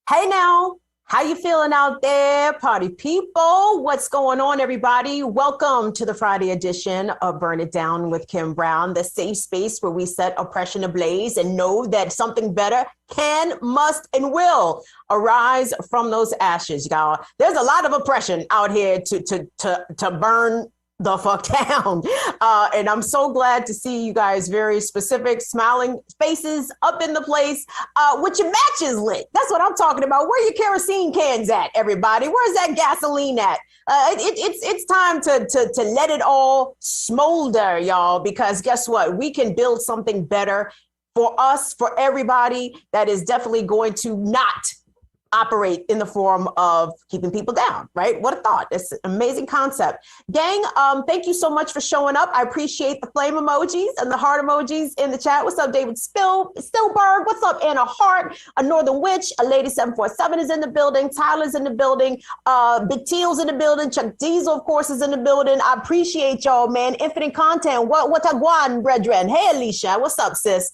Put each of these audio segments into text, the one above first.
Hey now, how you feeling out there, party people? What's going on, everybody? Welcome to the Friday edition of Burn It Down with Kim Brown, the safe space where we set oppression ablaze and know that something better can, must, and will arise from those ashes, y'all. There's a lot of oppression out here to burn the fuck down. And I'm so glad to see you guys very specific, smiling faces up in the place with your matches lit. That's what I'm talking about. Where your kerosene cans at, everybody? Where's that gasoline at? It's time to let it all smolder, y'all, because guess what? We can build something better for us, for everybody, that is definitely going to not operate in the form of keeping people down, right? What a thought. It's an amazing concept. Gang, thank you so much for showing up. I appreciate the flame emojis and the heart emojis in the chat. What's up, David Stillberg? What's up, Anna Hart? A Northern Witch, a Lady 747 is in the building. Tyler's in the building. Big Teal's in the building. Chuck Diesel, of course, is in the building. I appreciate y'all, man. Infinite content. What a guan, brethren. Hey, Alicia. What's up, sis?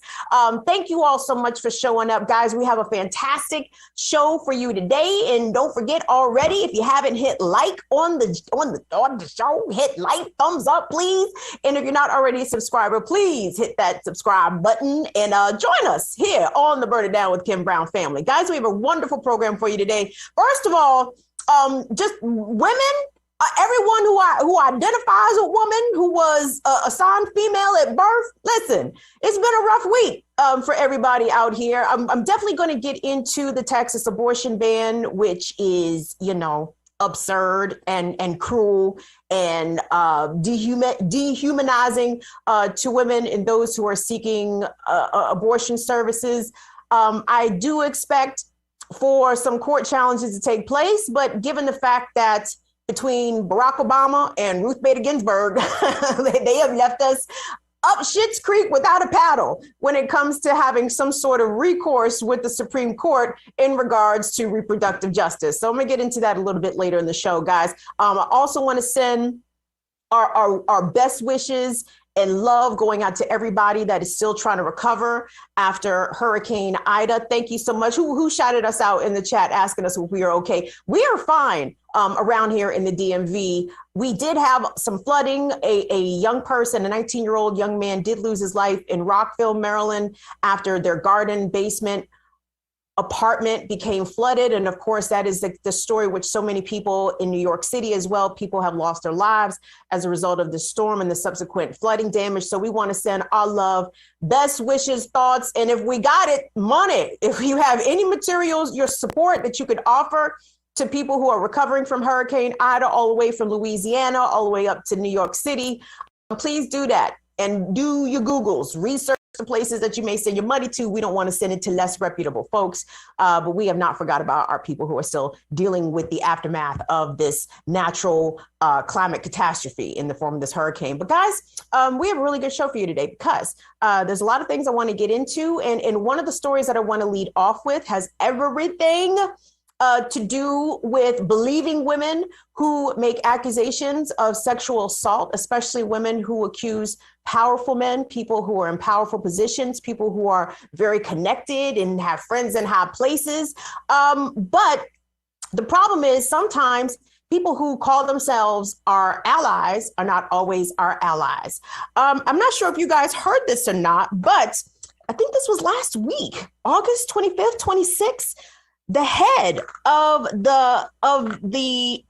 Thank you all so much for showing up, guys. We have a fantastic show for you today, and don't forget already, if you haven't hit like on the show, hit like, thumbs up, please. And if you're not already a subscriber, please hit that subscribe button and join us here on the Burn It Down with Kim Brown family. Guys, we have a wonderful program for you today. First of all, just women. Everyone who identifies a woman who was assigned female at birth, listen, it's been a rough week for everybody out here. I'm definitely going to get into the Texas abortion ban, which is, absurd and cruel and dehumanizing to women and those who are seeking abortion services. I do expect for some court challenges to take place, but given the fact that between Barack Obama and Ruth Bader Ginsburg, they have left us up Schitt's Creek without a paddle when it comes to having some sort of recourse with the Supreme Court in regards to reproductive justice. So I'm going to get into that a little bit later in the show, guys. I also want to send our best wishes and love going out to everybody that is still trying to recover after Hurricane Ida. Thank you so much. Who shouted us out in the chat asking us if we are okay? We are fine around here in the DMV. We did have some flooding. A young person, a 19-year-old young man, did lose his life in Rockville, Maryland, after their garden basement apartment became flooded. And of course, that is the story which so many people in New York City as well, people have lost their lives as a result of the storm and the subsequent flooding damage. So we want to send our love, best wishes, thoughts, and if we got it, money. If you have any materials, your support that you could offer to people who are recovering from Hurricane Ida, all the way from Louisiana, all the way up to New York City, please do that and do your Googles, research the places that you may send your money to. We don't want to send it to less reputable folks, but we have not forgot about our people who are still dealing with the aftermath of this natural climate catastrophe in the form of this hurricane. But guys, we have a really good show for you today because there's a lot of things I want to get into. And one of the stories that I want to lead off with has everything to do with believing women who make accusations of sexual assault, especially women who accuse powerful men, people who are in powerful positions, people who are very connected and have friends in high places. But the problem is sometimes people who call themselves our allies are not always our allies. I'm not sure if you guys heard this or not, but I think this was last week, August 25th, 26th. The head of the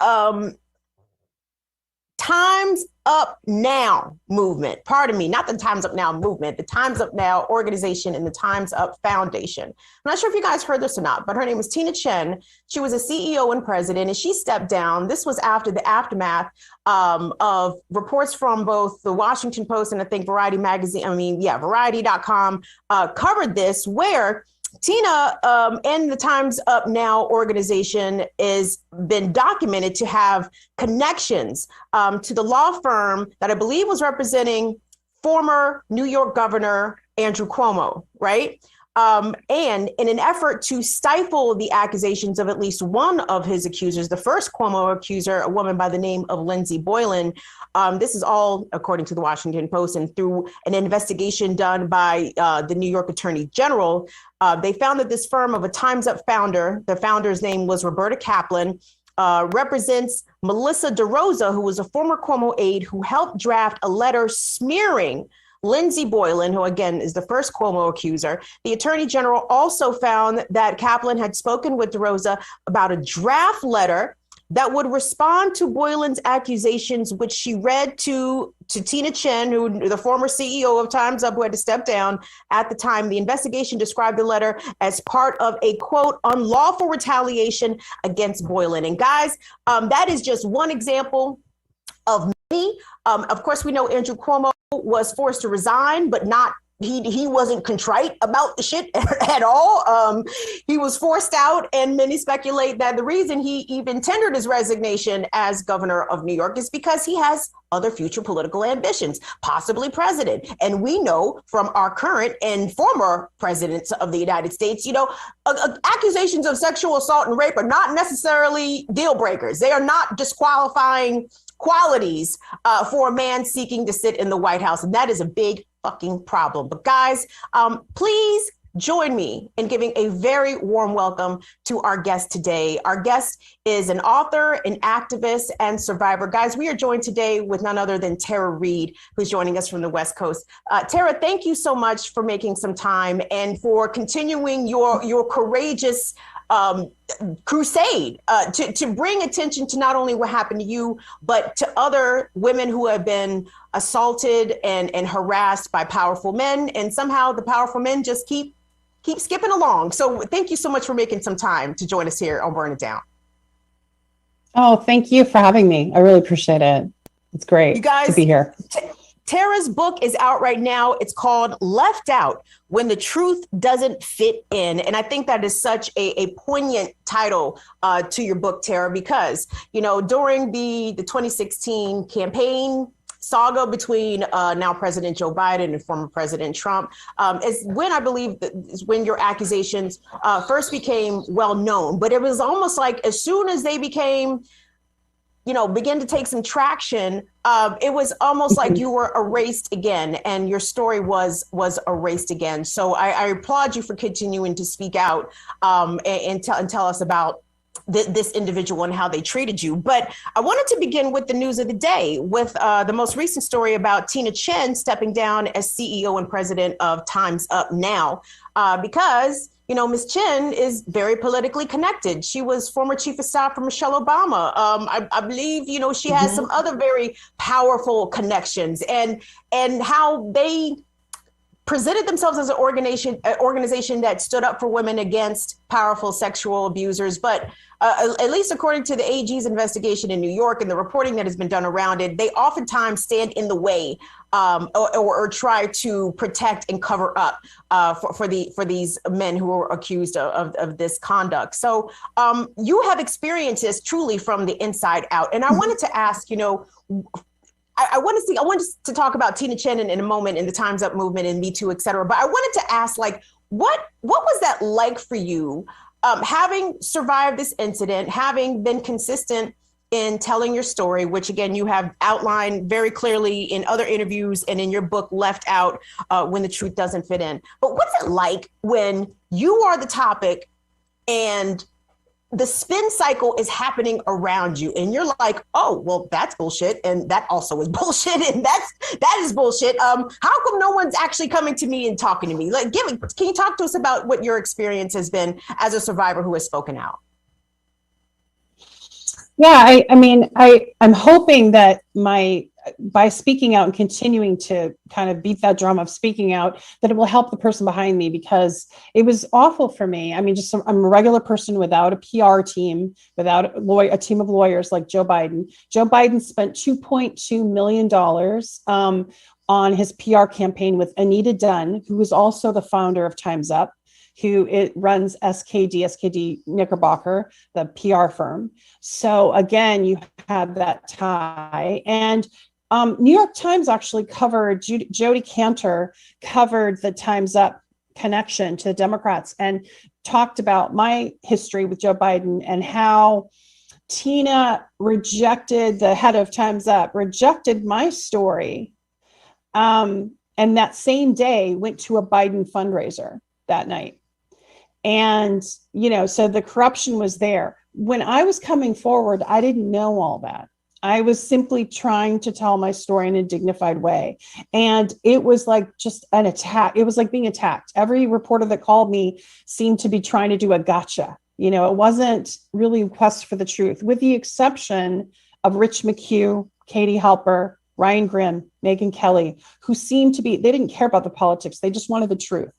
Time's Up Now movement. Pardon me, not the Time's Up Now movement, the Time's Up Now organization and the Time's Up Foundation. I'm not sure if you guys heard this or not, but her name is Tina Chen. She was a CEO and president, and she stepped down. This was after the aftermath of reports from both the Washington Post and I think Variety magazine, Variety.com covered this, where Tina and the Time's Up Now organization is been documented to have connections to the law firm that I believe was representing former New York Governor Andrew Cuomo, right? And in an effort to stifle the accusations of at least one of his accusers, the first Cuomo accuser, a woman by the name of Lindsey Boylan. This is all according to the Washington Post, and through an investigation done by the New York Attorney General, they found that this firm of a Time's Up founder, the founder's name was Roberta Kaplan, represents Melissa DeRosa, who was a former Cuomo aide who helped draft a letter smearing Lindsey Boylan, who again is the first Cuomo accuser. The Attorney General also found that Kaplan had spoken with DeRosa about a draft letter that would respond to Boylan's accusations, which she read to Tina Chen, who the former CEO of Time's Up, who had to step down at the time. The investigation described the letter as part of a, quote, unlawful retaliation against Boylan. And guys, that is just one example of many. Of course, we know Andrew Cuomo was forced to resign, but not he wasn't contrite about the shit at all. He was forced out, and many speculate that the reason he even tendered his resignation as governor of New York is because he has other future political ambitions, possibly president. And we know from our current and former presidents of the United States, accusations of sexual assault and rape are not necessarily deal breakers. They are not disqualifying qualities for a man seeking to sit in the White House. And that is a big fucking problem. But guys, please join me in giving a very warm welcome to our guest today. Our guest is an author, an activist, and survivor. Guys, we are joined today with none other than Tara Reade, who's joining us from the West Coast. Tara, thank you so much for making some time and for continuing your courageous crusade to bring attention to not only what happened to you, but to other women who have been assaulted and harassed by powerful men. And somehow the powerful men just keep skipping along. So thank you so much for making some time to join us here on Burn It Down. Oh, thank you for having me. I really appreciate it. It's great to be here. Tara's book is out right now. It's called Left Out: When the Truth Doesn't Fit In. And I think that is such a poignant title to your book, Tara, because, during the 2016 campaign saga between now President Joe Biden and former President Trump, is when I believe is when your accusations first became well known. But it was almost like as soon as they begin to take some traction, it was almost like you were erased again, and your story was erased again. So I applaud you for continuing to speak out and tell us about this individual and how they treated you. But I wanted to begin with the news of the day, with the most recent story about Tina Chen stepping down as CEO and president of Time's Up Now, because Ms. Chen is very politically connected. She was former chief of staff for Michelle Obama. I believe, she has some other very powerful connections, and how they presented themselves as an organization that stood up for women against powerful sexual abusers. But at least according to the AG's investigation in New York and the reporting that has been done around it, they oftentimes stand in the way or try to protect and cover up for these men who are accused of this conduct. So you have experienced this truly from the inside out. And I wanted to ask, I wanted to talk about Tina Chen in a moment, in the Time's Up movement and Me Too, et cetera. But I wanted to ask, what was that like for you, having survived this incident, having been consistent in telling your story, which again, you have outlined very clearly in other interviews and in your book, Left Out, When the Truth Doesn't Fit In. But what's it like when you are the topic and the spin cycle is happening around you and you're like, oh, well, that's bullshit. And that also is bullshit. And that is bullshit. How come no one's actually coming to me and talking to me? Can you talk to us about what your experience has been as a survivor who has spoken out? I mean, I'm hoping that by speaking out and continuing to kind of beat that drum of speaking out, that it will help the person behind me, because it was awful for me. I mean, I'm a regular person without a PR team, without a team of lawyers like Joe Biden. Joe Biden spent $2.2 million on his PR campaign with Anita Dunn, who is also the founder of Time's Up, who runs SKD Knickerbocker, the PR firm. So again, you have that tie. And New York Times actually covered, Jodi Kantor covered the Time's Up connection to the Democrats and talked about my history with Joe Biden and how Tina rejected, the head of Time's Up, rejected my story. And that same day went to a Biden fundraiser that night. And, so the corruption was there. When I was coming forward, I didn't know all that. I was simply trying to tell my story in a dignified way. And it was like just an attack. It was like being attacked. Every reporter that called me seemed to be trying to do a gotcha. It wasn't really a quest for the truth, with the exception of Rich McHugh, Katie Halper, Ryan Grimm, Megyn Kelly, who seemed to be, they didn't care about the politics. They just wanted the truth.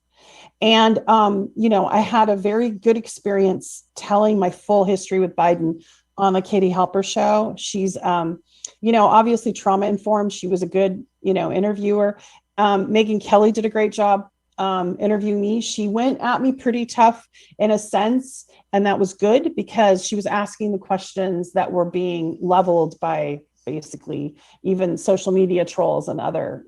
And, I had a very good experience telling my full history with Biden on the Katie Halper show. She's, obviously trauma informed. She was a good, interviewer. Megyn Kelly did a great job interviewing me. She went at me pretty tough in a sense, and that was good because she was asking the questions that were being leveled by basically even social media trolls and other,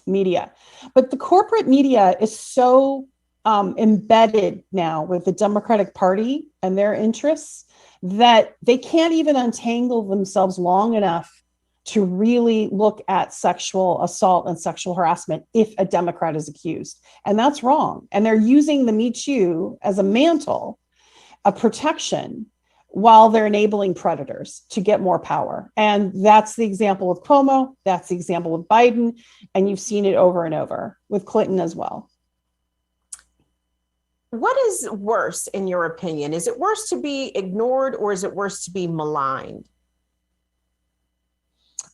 media. But the corporate media is so embedded now with the Democratic Party and their interests that they can't even untangle themselves long enough to really look at sexual assault and sexual harassment if a Democrat is accused. And that's wrong. And they're using the Me Too as a mantle of protection while they're enabling predators to get more power. And that's the example with Cuomo. That's the example with Biden. And you've seen it over and over with Clinton as well. What is worse, in your opinion? Is it worse to be ignored or is it worse to be maligned?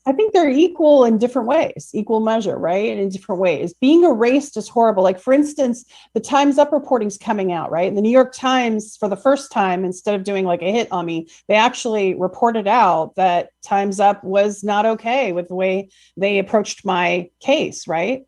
I think they're equal in different ways, equal measure, right? And in different ways. Being erased is horrible. Like, for instance, the Time's Up reporting's coming out, right? And the New York Times, for the first time, instead of doing like a hit on me, they actually reported out that Time's Up was not okay with the way they approached my case, right?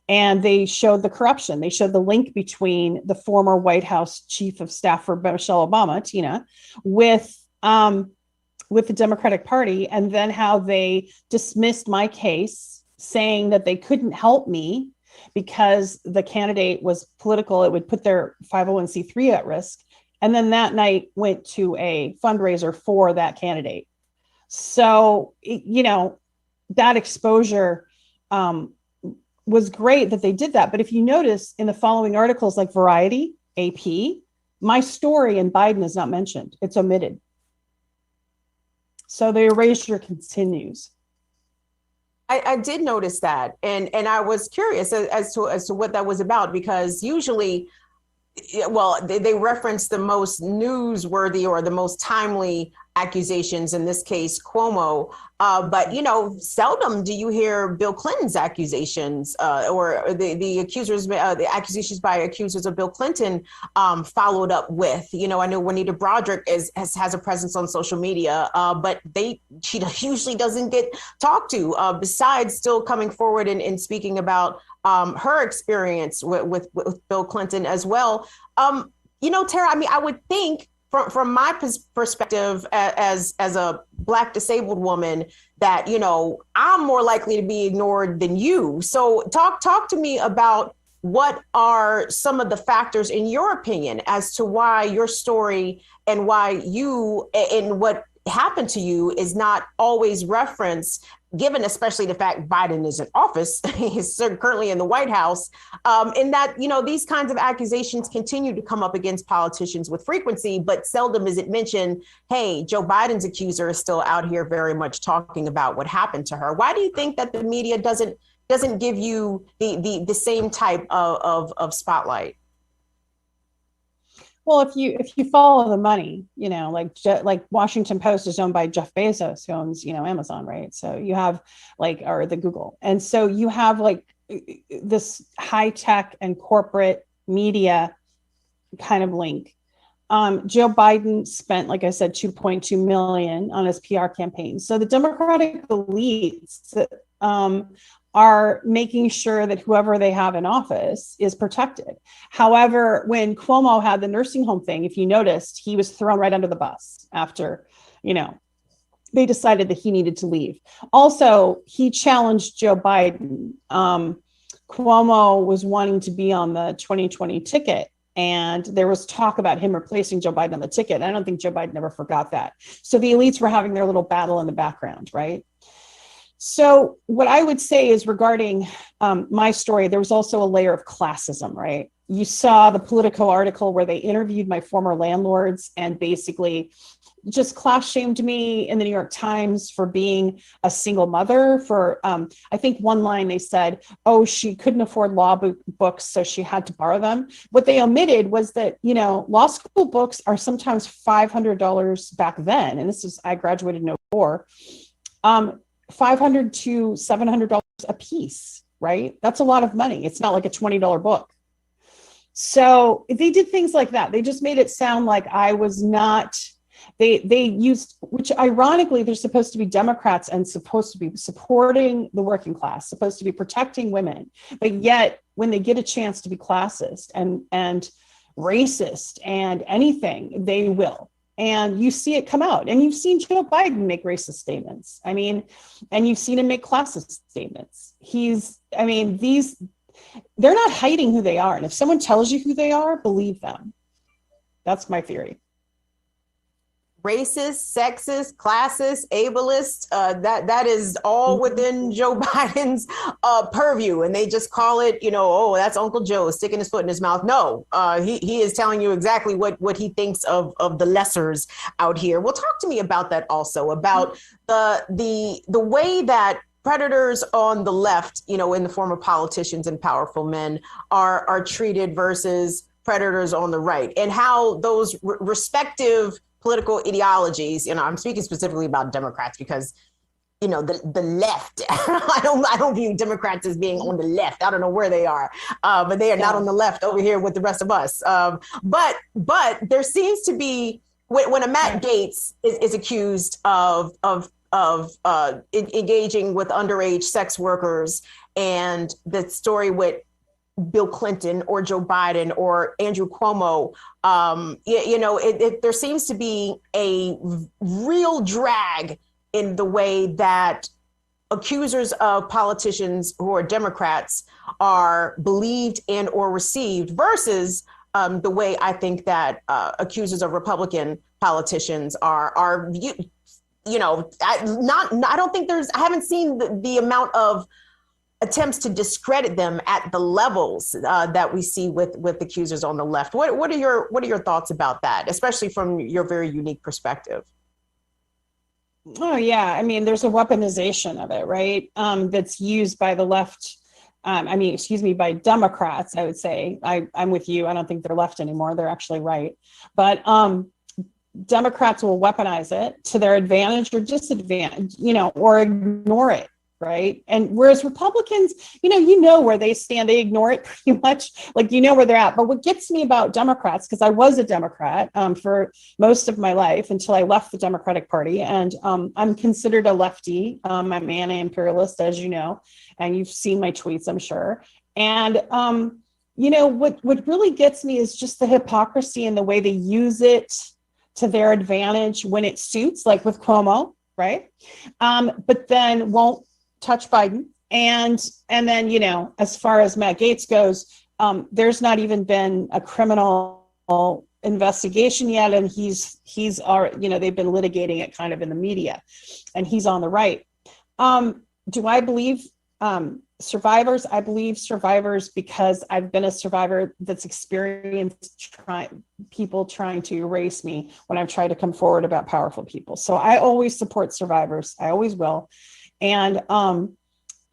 And they showed the corruption. They showed the link between the former White House chief of staff for Michelle Obama, Tina, with the Democratic Party, and then how they dismissed my case, saying that they couldn't help me because the candidate was political. It would put their 501c3 at risk. And then that night went to a fundraiser for that candidate. So, that exposure was great that they did that. But if you notice in the following articles like Variety, AP, my story in Biden is not mentioned. It's omitted. So the erasure continues. I did notice that. And I was curious as to what that was about, because usually, well, they reference the most newsworthy or the most timely accusations, in this case, Cuomo. But, seldom do you hear Bill Clinton's accusations or the accusations by accusers of Bill Clinton followed up with. I know Juanita Broaddrick has a presence on social media, but she usually doesn't get talked to, besides still coming forward and speaking about her experience with Bill Clinton as well. Tara, I mean, I would think from my perspective as a Black disabled woman that, I'm more likely to be ignored than you. So talk to me about what are some of the factors, in your opinion, as to why your story and why you and what happened to you is not always referenced, given especially the fact Biden is in office, he's currently in the White House, in that, these kinds of accusations continue to come up against politicians with frequency, but seldom is it mentioned, hey, Joe Biden's accuser is still out here very much talking about what happened to her. Why do you think that the media doesn't give you the same type of spotlight? Well, if you follow the money, like Washington Post is owned by Jeff Bezos, who owns, Amazon, right? So you have or the Google. And so you have this high tech and corporate media kind of link. Joe Biden spent, like I said, 2.2 million on his PR campaign. So the Democratic elites are making sure that whoever they have in office is protected. However, when Cuomo had the nursing home thing, if you noticed, he was thrown right under the bus after, they decided that he needed to leave. Also, he challenged Joe Biden. Cuomo was wanting to be on the 2020 ticket, and there was talk about him replacing Joe Biden on the ticket. I don't think Joe Biden ever forgot that. So the elites were having their little battle in the background, right? So what I would say is regarding my story, there was also a layer of classism, right? You saw the Politico article where they interviewed my former landlords and basically just class shamed me in the New York Times for being a single mother. For I think one line they said, oh, she couldn't afford law books, so she had to borrow them. What they omitted was that, law school books are sometimes $500 back then. And I graduated in 2004. $500 to $700 a piece, right? That's a lot of money. It's not like a $20 book. So they did things like that. They just made it sound like I was not, they used, which ironically, they're supposed to be Democrats and supposed to be supporting the working class, supposed to be protecting women. But yet when they get a chance to be classist and racist and anything, they will. And you see it come out, and you've seen Joe Biden make racist statements. And you've seen him make classist statements. They're not hiding who they are. And if someone tells you who they are, believe them. That's my theory. Racist, sexist, classist, ableist, that is all within Joe Biden's purview. And they just call it, oh, that's Uncle Joe sticking his foot in his mouth. No, he is telling you exactly what he thinks of the lessers out here. Well, talk to me about that also, about the way that predators on the left, in the form of politicians and powerful men are treated versus predators on the right, and how those respective political ideologies, I'm speaking specifically about Democrats because, the left, I don't view Democrats as being on the left. I don't know where they are, but they are not on the left over here with the rest of us. But there seems to be, when a Matt Gaetz is accused of engaging with underage sex workers, and the story with Bill Clinton or Joe Biden or Andrew Cuomo, there seems to be a real drag in the way that accusers of politicians who are Democrats are believed and or received versus the way I think that accusers of Republican politicians are I don't think I haven't seen the amount of attempts to discredit them at the levels that we see with accusers on the left. What are your thoughts about that, especially from your very unique perspective? Oh yeah, there's a weaponization of it, right? That's used by the left. By Democrats. I would say I'm with you. I don't think they're left anymore. They're actually right, but Democrats will weaponize it to their advantage or disadvantage, or ignore it. Right. And whereas Republicans, where they stand, they ignore it pretty much, where they're at. But what gets me about Democrats, because I was a Democrat for most of my life until I left the Democratic Party. And I'm considered a lefty. I'm an anti-imperialist, as you know, and you've seen my tweets, I'm sure. And, what really gets me is just the hypocrisy and the way they use it to their advantage when it suits, like with Cuomo. Right. But then won't touch Biden. And then, as far as Matt Gaetz goes, there's not even been a criminal investigation yet. And they've been litigating it kind of in the media, and he's on the right. Do I believe survivors? I believe survivors because I've been a survivor that's experienced people trying to erase me when I've tried to come forward about powerful people. So I always support survivors. I always will. And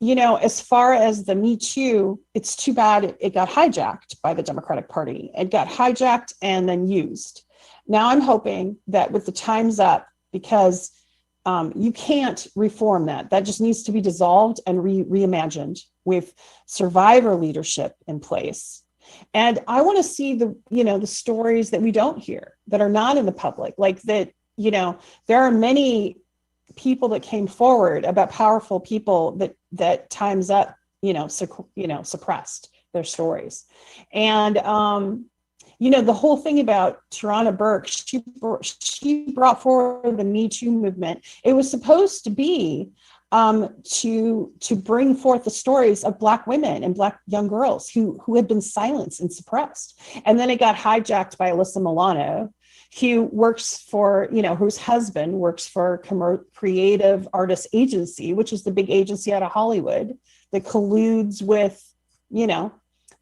as far as the Me Too, it's too bad it got hijacked by the Democratic Party. It got hijacked and then used. Now I'm hoping that with the Time's Up, because you can't reform that. That just needs to be dissolved and reimagined with survivor leadership in place. And I want to see the stories that we don't hear, that are not in the public, like that, there are many people that came forward about powerful people that Time's Up, suppressed their stories. And, the whole thing about Tarana Burke, she brought forward the Me Too movement. It was supposed to be to bring forth the stories of Black women and Black young girls who had been silenced and suppressed. And then it got hijacked by Alyssa Milano, who works for, whose husband works for Creative Artists Agency, which is the big agency out of Hollywood that colludes with, the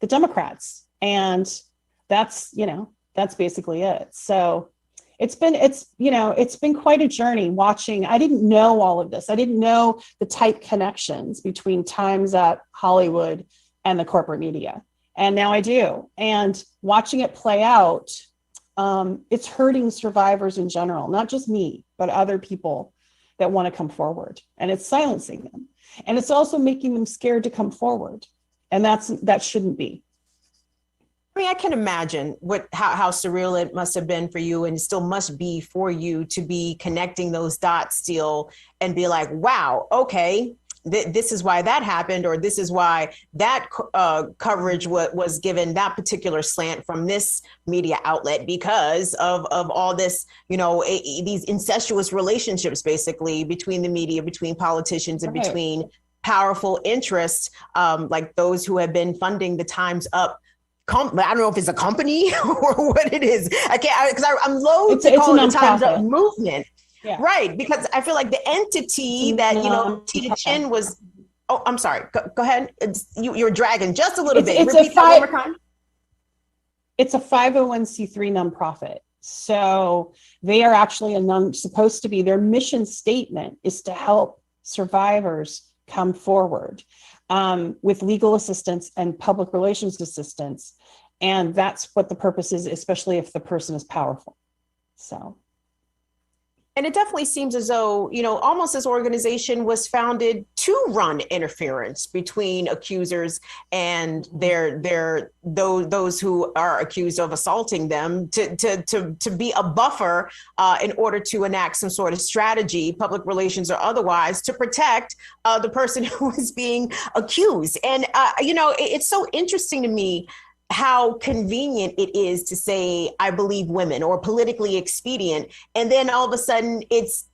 Democrats. And that's basically it. So it's been quite a journey watching. I didn't know all of this. I didn't know the tight connections between Time's Up, Hollywood, and the corporate media. And now I do. And watching it play out, it's hurting survivors in general, not just me, but other people that want to come forward. And it's silencing them. And it's also making them scared to come forward. And that shouldn't be. I mean, I can imagine how surreal it must have been for you, and still must be for you, to be connecting those dots still and be like, wow, okay, this is why that happened, or this is why that coverage was given that particular slant from this media outlet because of all this, these incestuous relationships, basically, between the media, between politicians, and between powerful interests, like those who have been funding the Time's Up. I don't know if it's a company or what it is. I can't, because I'm loath to call it the Time's Up movement. Yeah. Right. Because I feel like the entity that, Tita Chin was. Oh, I'm sorry. Go ahead. You're dragging just a little bit. Repeat that one more time. It's a 501c3 nonprofit. So they are actually supposed to be, their mission statement is to help survivors come forward with legal assistance and public relations assistance. And that's what the purpose is, especially if the person is powerful. So. And it definitely seems as though, almost this organization was founded to run interference between accusers and those who are accused of assaulting them, to be a buffer in order to enact some sort of strategy, public relations or otherwise, to protect the person who is being accused. And, it's so interesting to me how convenient it is to say, I believe women, or politically expedient. And then all of a sudden it's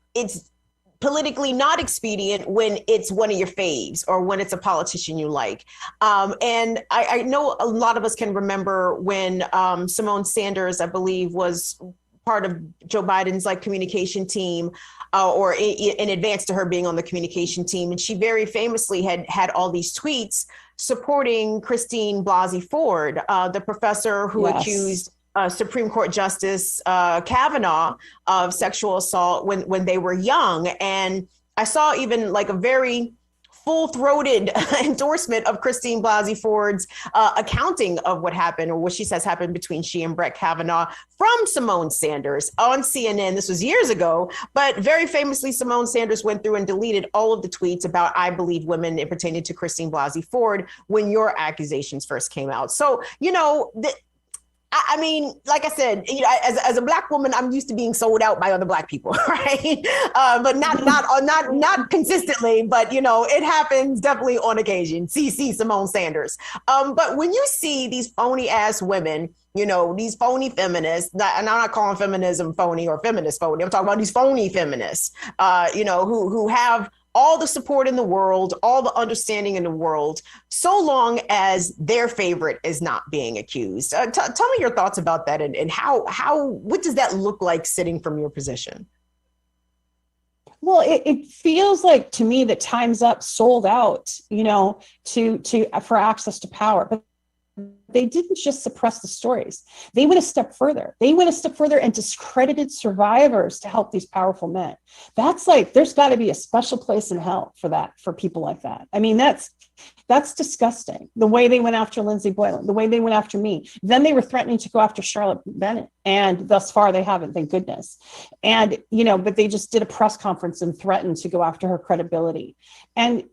politically not expedient when it's one of your faves or when it's a politician you like. And I know a lot of us can remember when Simone Sanders, I believe, was part of Joe Biden's communication team, or in advance to her being on the communication team. And she very famously had all these tweets supporting Christine Blasey Ford, the professor who accused Supreme Court Justice Kavanaugh of sexual assault when they were young. And I saw even a very full-throated endorsement of Christine Blasey Ford's accounting of what happened, or what she says happened between she and Brett Kavanaugh, from Simone Sanders on CNN. This was years ago, but very famously, Simone Sanders went through and deleted all of the tweets about I believe women pertaining to Christine Blasey Ford when your accusations first came out. So, I mean, like I said, as a Black woman, I'm used to being sold out by other Black people, right? But not consistently. But it happens definitely on occasion. CC Simone Sanders. But when you see these phony ass women, these phony feminists, and I'm not calling feminism phony or feminist phony. I'm talking about these phony feminists, who have all the support in the world, all the understanding in the world, so long as their favorite is not being accused. Tell me your thoughts about that, and what does that look like sitting from your position? Well, it feels like to me that Time's Up sold out, for access to power. But they didn't just suppress the stories. They went a step further. They went a step further and discredited survivors to help these powerful men. That's like, there's got to be a special place in hell for that, for people like that. I mean, that's disgusting. The way they went after Lindsay Boylan, the way they went after me. Then they were threatening to go after Charlotte Bennett. And thus far they haven't, thank goodness. And, but they just did a press conference and threatened to go after her credibility. And,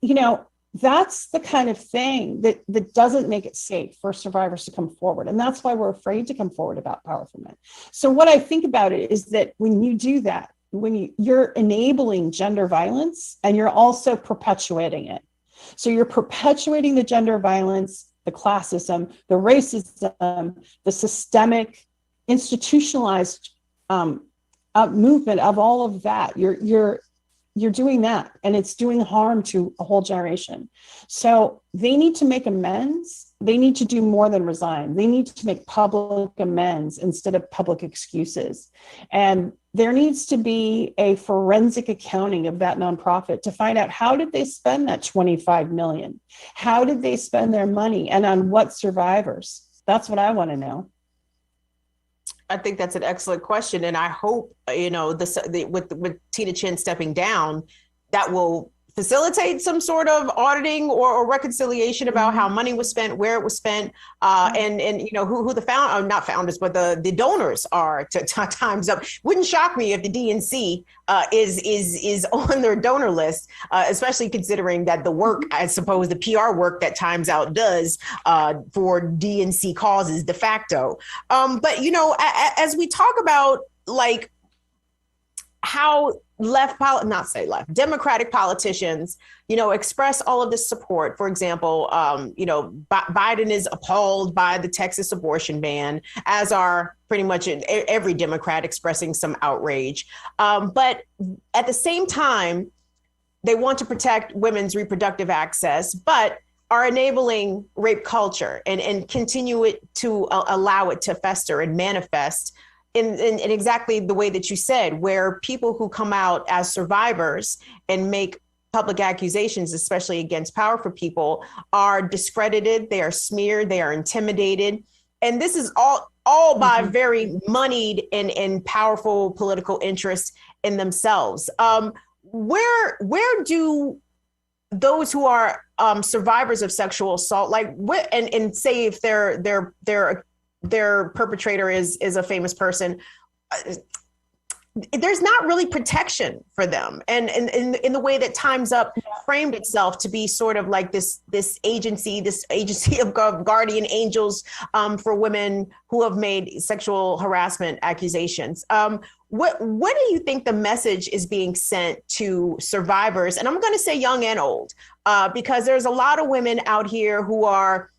that's the kind of thing that doesn't make it safe for survivors to come forward. And that's why we're afraid to come forward about powerful men. So what I think about it is that when you do that, when you're enabling gender violence and you're also perpetuating it. So you're perpetuating the gender violence, the classism, the racism, the systemic, institutionalized movement of all of that. You're doing that, and it's doing harm to a whole generation. So they need to make amends. They need to do more than resign. They need to make public amends instead of public excuses. And there needs to be a forensic accounting of that nonprofit to find out, how did they spend that $25 million? How did they spend their money, and on what survivors? That's what I want to know. I think that's an excellent question. And I hope, with Tina Chin stepping down, that will facilitate some sort of auditing or reconciliation about how money was spent, where it was spent, and who the not founders, but the donors are to Time's Up. Wouldn't shock me if the DNC is on their donor list, especially considering that the work, I suppose, the PR work that Time's Out does for DNC causes de facto. But as we talk about like how Democratic politicians, express all of this support. For example, Biden is appalled by the Texas abortion ban, as are pretty much every Democrat expressing some outrage. But at the same time, they want to protect women's reproductive access, but are enabling rape culture and continue it to allow it to fester and manifest in exactly the way that you said, where people who come out as survivors and make public accusations, especially against powerful people, are discredited, they are smeared, they are intimidated. And this is all by very moneyed and powerful political interests in themselves. Where do those who are survivors of sexual assault, and say if their perpetrator is a famous person, there's not really protection for them. And in the way that Time's Up framed itself to be sort of like this agency of guardian angels for women who have made sexual harassment accusations. What do you think the message is being sent to survivors? And I'm going to say young and old, because there's a lot of women out here who are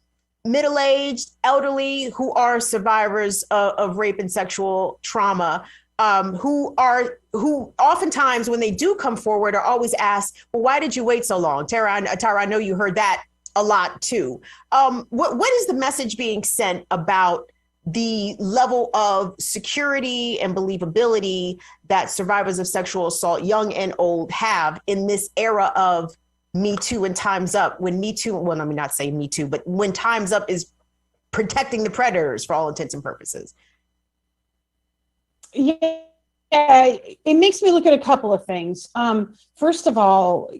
middle-aged, elderly, who are survivors of rape and sexual trauma, who oftentimes, when they do come forward, are always asked, well, why did you wait so long? Tara, I know you heard that a lot too. What is the message being sent about the level of security and believability that survivors of sexual assault, young and old, have in this era of Me Too and Time's Up, when Me Too, well, let me not say Me Too, but when Time's Up is protecting the predators for all intents and purposes? Yeah, it makes me look at a couple of things. First of all,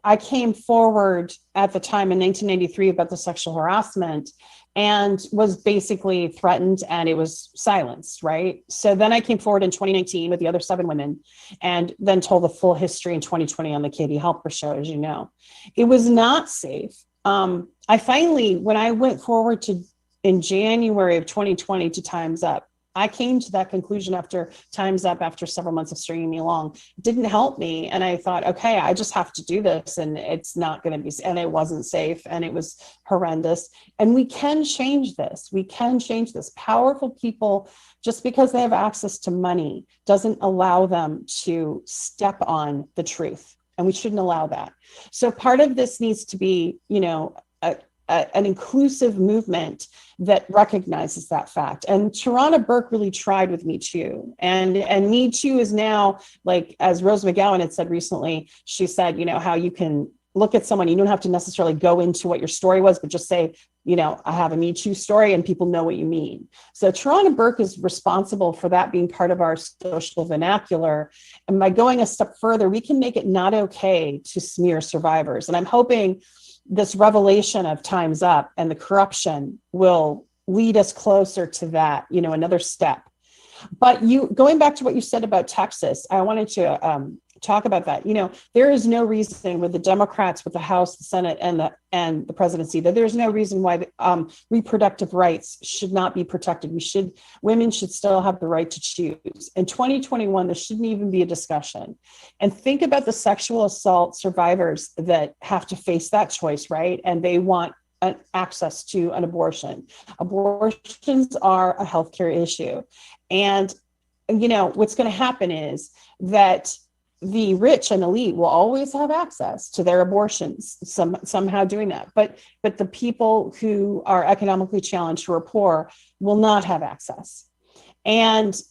I came forward at the time in 1993 about the sexual harassment and was basically threatened, and it was silenced, right? So then I came forward in 2019 with the other 7 women, and then told the full history in 2020 on the Katie Halper show, as you know. It was not safe. I finally, when I went forward in January of 2020 to Time's Up, I came to that conclusion after Time's Up, after several months of stringing me along. It didn't help me. And I thought, okay, I just have to do this, and it's not going to be, and it wasn't safe, and it was horrendous. And we can change this. We can change this. Powerful people, just because they have access to money, doesn't allow them to step on the truth. And we shouldn't allow that. So part of this needs to be, an inclusive movement that recognizes that fact. And Tarana Burke really tried with Me Too. And Me Too is now, like, as Rose McGowan had said recently, she said, how you can look at someone, you don't have to necessarily go into what your story was, but just say, I have a Me Too story, and people know what you mean. So Tarana Burke is responsible for that being part of our social vernacular. And by going a step further, we can make it not okay to smear survivors. And I'm hoping this revelation of Time's Up and the corruption will lead us closer to that, another step. But going back to what you said about Texas, I wanted to talk about that. There is no reason with the Democrats, with the House, the Senate, and the presidency, that there's no reason why reproductive rights should not be protected. Women should still have the right to choose. In 2021, there shouldn't even be a discussion. And think about the sexual assault survivors that have to face that choice, right? And they want access to an abortion. Abortions are a healthcare issue. And, what's going to happen is that the rich and elite will always have access to their abortions, somehow doing that. But the people who are economically challenged, who are poor, will not have access. And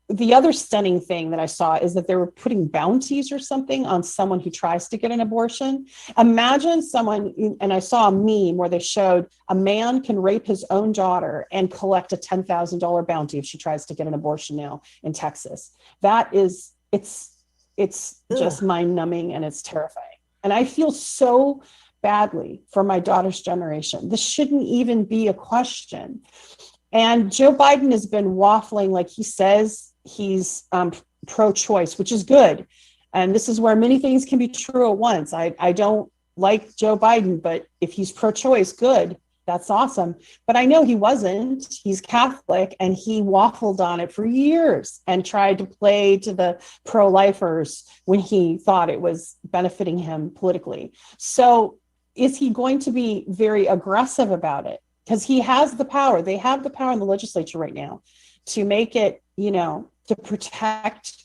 the other stunning thing that I saw is that they were putting bounties or something on someone who tries to get an abortion. Imagine someone, and I saw a meme where they showed a man can rape his own daughter and collect a $10,000 bounty if she tries to get an abortion now in Texas. It's just mind-numbing, and it's terrifying. And I feel so badly for my daughter's generation. This shouldn't even be a question. And Joe Biden has been waffling, like he says he's pro-choice, which is good. And this is where many things can be true at once. I don't like Joe Biden, but if he's pro-choice, good. That's awesome. But I know he wasn't. He's Catholic, and he waffled on it for years and tried to play to the pro-lifers when he thought it was benefiting him politically. So is he going to be very aggressive about it? Because he has the power. They have the power in the legislature right now to make it, to protect,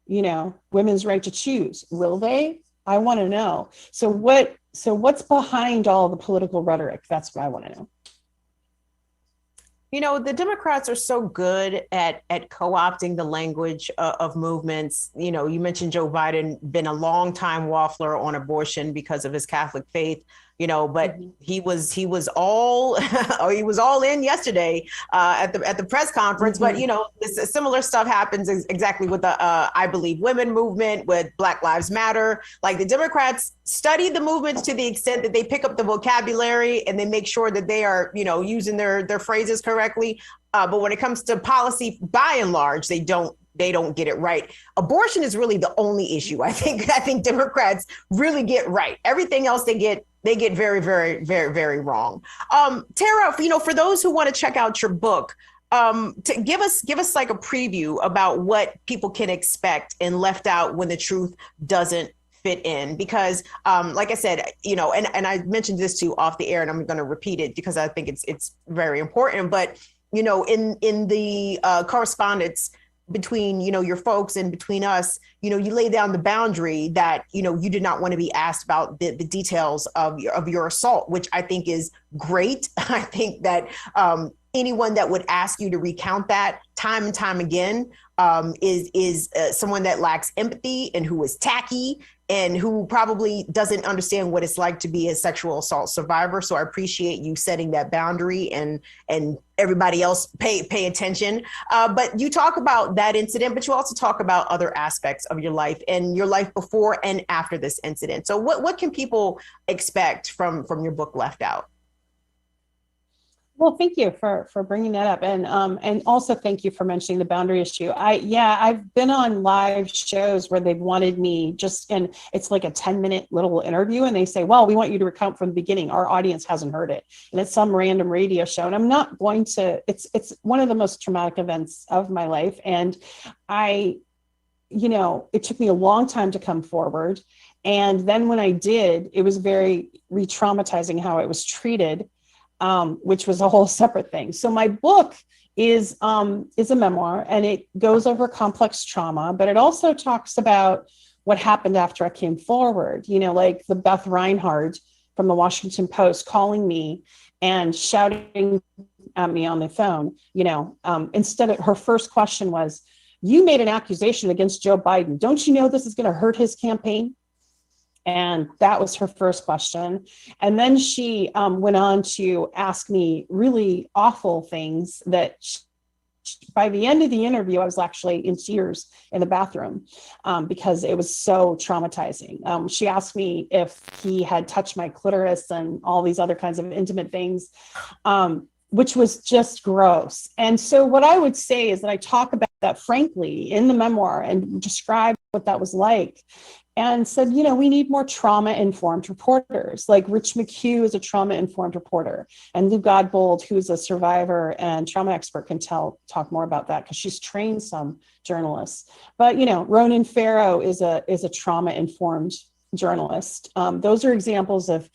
women's right to choose. Will they? I want to know. So what's behind all the political rhetoric? That's what I want to know. The Democrats are so good at co-opting the language of movements. You mentioned Joe Biden, been a long time waffler on abortion because of his Catholic faith. But he was all he was all in yesterday at the press conference. Mm-hmm. But this similar stuff happens exactly with the I Believe Women movement, with Black Lives Matter. Like, the Democrats study the movements to the extent that they pick up the vocabulary and they make sure that they are using their phrases correctly. But when it comes to policy, by and large, they don't get it right. Abortion is really the only issue I think Democrats really get right. Everything else they get very, very, very, very wrong. Tara, for those who want to check out your book, to give us like a preview about what people can expect in Left Out When the Truth Doesn't Fit In, because like I said, and I mentioned this too off the air, and I'm going to repeat it because I think it's very important. But in the correspondence between your folks and between us, you lay down the boundary that you did not want to be asked about the details of your assault, which I think is great. I think that anyone that would ask you to recount that time and time again is someone that lacks empathy and who is tacky and who probably doesn't understand what it's like to be a sexual assault survivor. So I appreciate you setting that boundary, and everybody else pay attention. But you talk about that incident, but you also talk about other aspects of your life and your life before and after this incident. So what can people expect from your book, Left Out? Well, thank you for bringing that up. And also thank you for mentioning the boundary issue. I've been on live shows where they've wanted me and it's like a 10-minute little interview. And they say, well, we want you to recount from the beginning. Our audience hasn't heard it. And it's some random radio show. And I'm not going to, it's one of the most traumatic events of my life. And it took me a long time to come forward. And then when I did, it was very re-traumatizing how it was treated. Which was a whole separate thing. So my book is a memoir, and it goes over complex trauma, but it also talks about what happened after I came forward. Like the Beth Reinhardt from the Washington Post calling me and shouting at me on the phone. Instead of, her first question was, "You made an accusation against Joe Biden. Don't you know this is going to hurt his campaign?" And that was her first question. And then she went on to ask me really awful things that by the end of the interview, I was actually in tears in the bathroom because it was so traumatizing. She asked me if he had touched my clitoris and all these other kinds of intimate things, which was just gross. And so what I would say is that I talk about that frankly in the memoir and describe what that was like. And said, we need more trauma-informed reporters. Like Rich McHugh is a trauma-informed reporter, and Lou Godbold, who's a survivor and trauma expert, can talk more about that because she's trained some journalists. But Ronan Farrow is a trauma-informed journalist. Those are examples of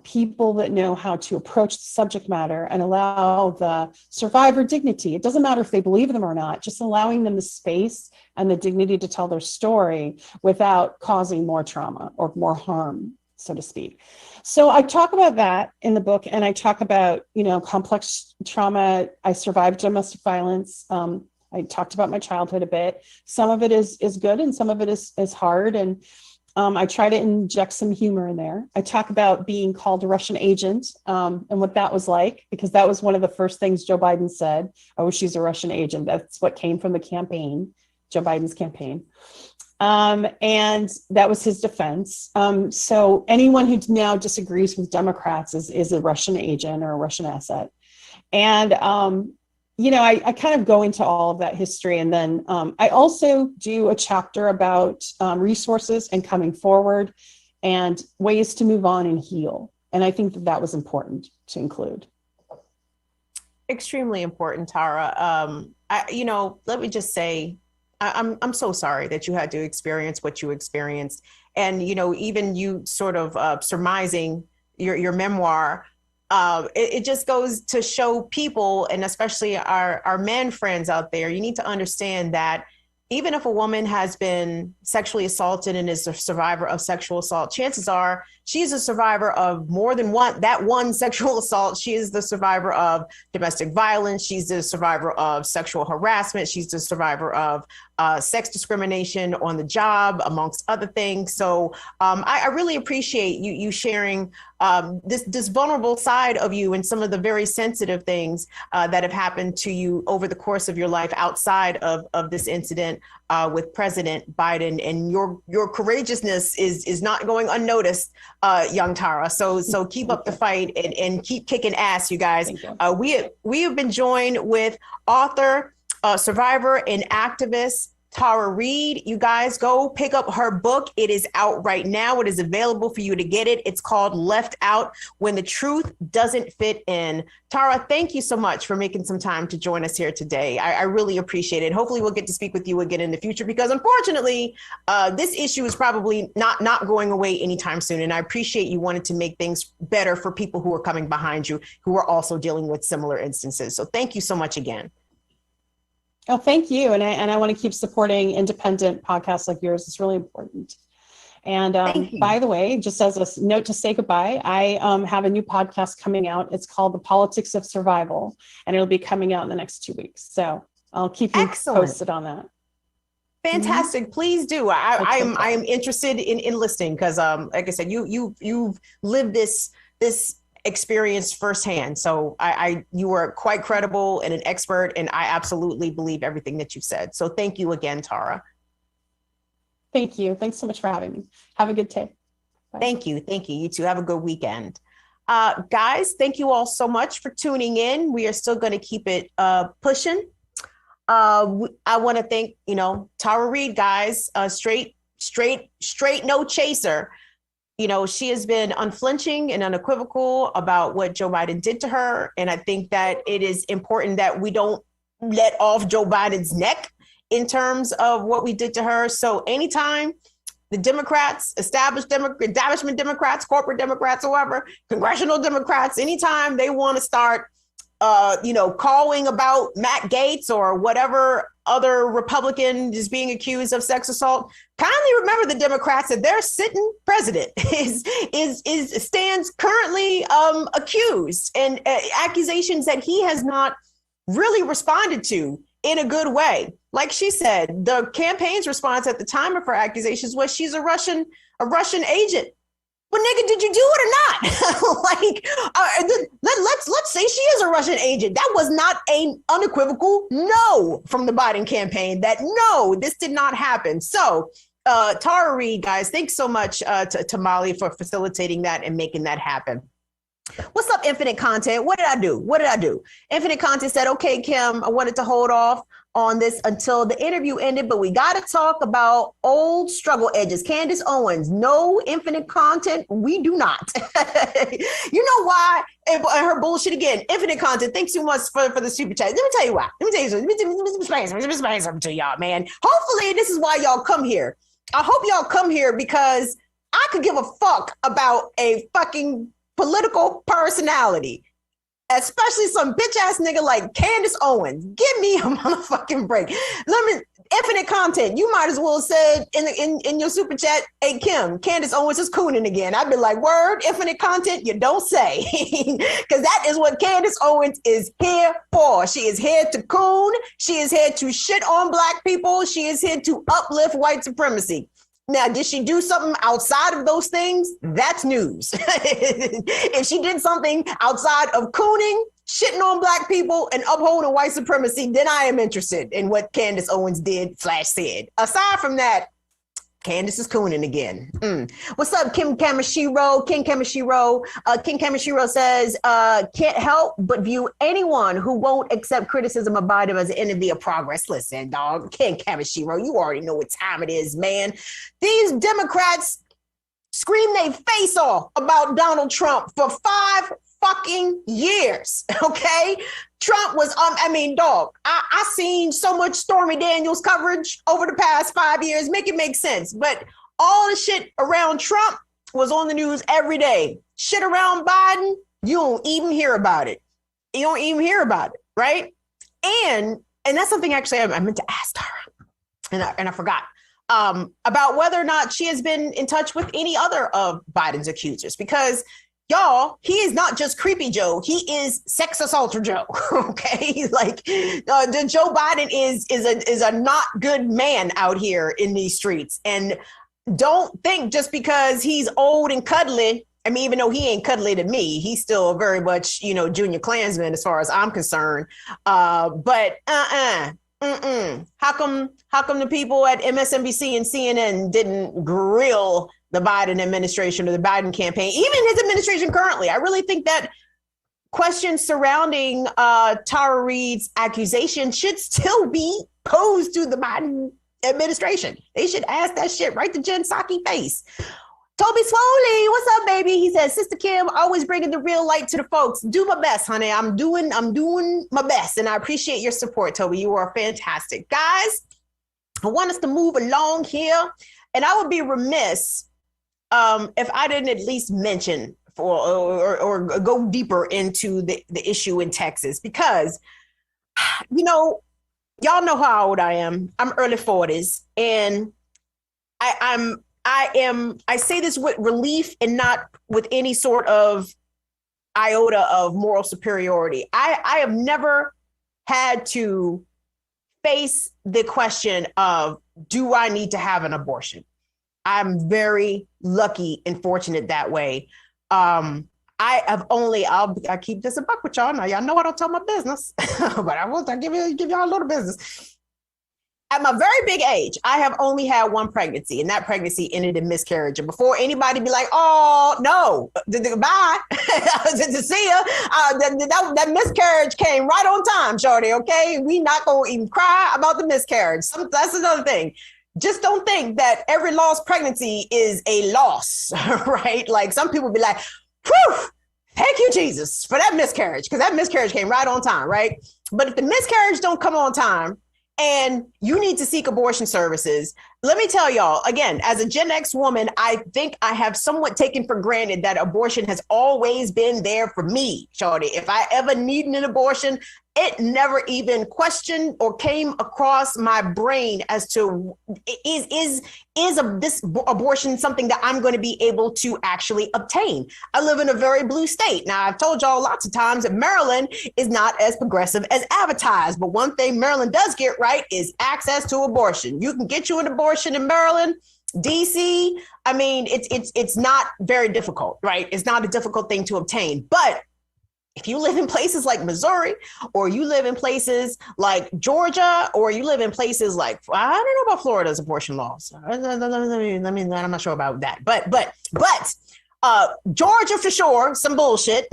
people that know how to approach the subject matter and allow the survivor dignity. It doesn't matter if they believe them or not, just allowing them the space and the dignity to tell their story without causing more trauma or more harm, so to speak. So I talk about that in the book, and I talk about, complex trauma. I survived domestic violence. I talked about my childhood a bit. Some of it is good and some of it is hard. And I try to inject some humor in there. I talk about being called a Russian agent and what that was like, because that was one of the first things Joe Biden said. Oh, she's a Russian agent. That's what came from the campaign, Joe Biden's campaign. And that was his defense. So anyone who now disagrees with Democrats is a Russian agent or a Russian asset. And I kind of go into all of that history. And then I also do a chapter about resources and coming forward and ways to move on and heal. And I think that was important to include. Extremely important, Tara. Let me just say, I'm so sorry that you had to experience what you experienced. And, even you sort of surmising your memoir, it just goes to show people, and especially our men friends out there, you need to understand that even if a woman has been sexually assaulted and is a survivor of sexual assault, chances are she's a survivor of more than one sexual assault. She is the survivor of domestic violence. She's the survivor of sexual harassment. She's the survivor of sex discrimination on the job, amongst other things. So I really appreciate you sharing this vulnerable side of you and some of the very sensitive things that have happened to you over the course of your life outside of this incident with President Biden. And your courageousness is not going unnoticed, young Tara. So keep up the fight and keep kicking ass, you guys. We have been joined with author, survivor, and activist Tara Reade. You guys go pick up her book. It is out right now. It is available for you to get it. It's called Left Out: When the Truth Doesn't Fit In. Tara, thank you so much for making some time to join us here today. I really appreciate it. Hopefully we'll get to speak with you again in the future, because unfortunately, this issue is probably not going away anytime soon. And I appreciate you wanted to make things better for people who are coming behind you, who are also dealing with similar instances. So thank you so much again. Oh, thank you. And I want to keep supporting independent podcasts like yours. It's really important. And by the way, just as a note to say goodbye, I have a new podcast coming out. It's called The Politics of Survival, and it'll be coming out in the next 2 weeks. So I'll keep you posted on that. Fantastic. Mm-hmm. Please do. I am interested in listening because, like I said, you've lived this experience firsthand. So you are quite credible and an expert, and I absolutely believe everything that you've said. So thank you again, Tara. Thank you. Thanks so much for having me. Have a good day. Bye. Thank you. Thank you. You too. Have a good weekend. Guys, thank you all so much for tuning in. We are still going to keep it pushing. I want to thank, Tara Reade, guys, straight, no chaser. She has been unflinching and unequivocal about what Joe Biden did to her. And I think that it is important that we don't let off Joe Biden's neck in terms of what we did to her. So anytime the Democrats, establishment Democrats, corporate Democrats, whoever, congressional Democrats, anytime they want to start, calling about Matt Gaetz or whatever other Republican is being accused of sex assault, kindly remember the Democrats that their sitting president stands currently accused, and accusations that he has not really responded to in a good way. Like she said, the campaign's response at the time of her accusations was she's a Russian a Russian agent. But nigga, did you do it or not? Let's say she is a Russian agent. That was not an unequivocal no from the Biden campaign. That no, this did not happen. So Tara Reade, guys, thanks so much to Molly for facilitating that and making that happen. What's up, Infinite Content? What did I do? Infinite Content said, okay, Kim, I wanted to hold off on this until the interview ended, but we got to talk about old struggle edges. Candace Owens, no. Infinite Content, we do not. You know why? And her bullshit again. Infinite Content, thanks so much for the super chat. Let me tell you why. Let me explain something to y'all, man. Hopefully this is why y'all come here. I hope y'all come here because I could give a fuck about a fucking political personality, especially some bitch ass nigga like Candace Owens. Give me a motherfucking break. Infinite Content, you might as well said in your super chat, hey Kim, Candace Owens is cooning again. I'd be like, word, Infinite Content, you don't say. Because that is what Candace Owens is here for. She is here to coon. She is here to shit on black people. She is here to uplift white supremacy. Now, did she do something outside of those things? That's news. If she did something outside of cooning, shitting on black people, and upholding white supremacy, then I am interested in what Candace Owens did / said. Aside from that, Candace is cooning again. What's up, Kim Kamashiro? King Kamashiro says, can't help but view anyone who won't accept criticism of Biden as an enemy of progress. Listen, dog, King Kamashiro, you already know what time it is, man. These Democrats scream their face off about Donald Trump for 5 fucking years, okay? Trump was, dog, I seen so much Stormy Daniels coverage over the past 5 years. Make it make sense. But all the shit around Trump was on the news every day. Shit around Biden, you don't even hear about it. You don't even hear about it, right? And that's something actually I meant to ask Tara, and I forgot, about whether or not she has been in touch with any other of Biden's accusers, because y'all, he is not just creepy Joe. He is sex assaulter Joe. Okay, like Joe Biden is a not good man out here in these streets. And don't think just because he's old and cuddly. I mean, even though he ain't cuddly to me, he's still very much, junior Klansman as far as I'm concerned. But How come the people at MSNBC and CNN didn't grill the Biden administration or the Biden campaign, even his administration currently? I really think that questions surrounding Tara Reade's accusation should still be posed to the Biden administration. They should ask that shit right to Jen Psaki face. Toby Swoley, what's up, baby? He says, Sister Kim, always bringing the real light to the folks. Do my best, honey. I'm doing my best, and I appreciate your support, Toby. You are fantastic. Guys, I want us to move along here, and I would be remiss if I didn't at least mention or go deeper into the issue in Texas, because, y'all know how old I am. I'm early 40s, and I say this with relief and not with any sort of iota of moral superiority. I have never had to face the question of, do I need to have an abortion? I'm very lucky and fortunate that way. I keep this a buck with y'all. Now, y'all know I don't tell my business, but I'll give y'all a little business. At my very big age, I have only had one pregnancy, and that pregnancy ended in miscarriage. And before anybody be like, oh, no, goodbye, to see ya, that miscarriage came right on time, shorty, okay? We not going to even cry about the miscarriage. That's another thing. Just don't think that every lost pregnancy is a loss, right? Like some people be like, whew, thank you, Jesus, for that miscarriage, because that miscarriage came right on time, right? But if the miscarriage don't come on time, and you need to seek abortion services, let me tell y'all, again, as a Gen X woman, I think I have somewhat taken for granted that abortion has always been there for me, shorty. If I ever need an abortion, it never even questioned or came across my brain as to, is this abortion something that I'm going to be able to actually obtain? I live in a very blue state. Now, I've told y'all lots of times that Maryland is not as progressive as advertised, but one thing Maryland does get right is access to abortion. You can get you an abortion in Maryland DC, I mean, it's not very difficult, right? It's not a difficult thing to obtain. But if you live in places like Missouri, or you live in places like Georgia, or you live in places like, I don't know about Florida's abortion laws. I'm not sure about that. But Georgia for sure, some bullshit.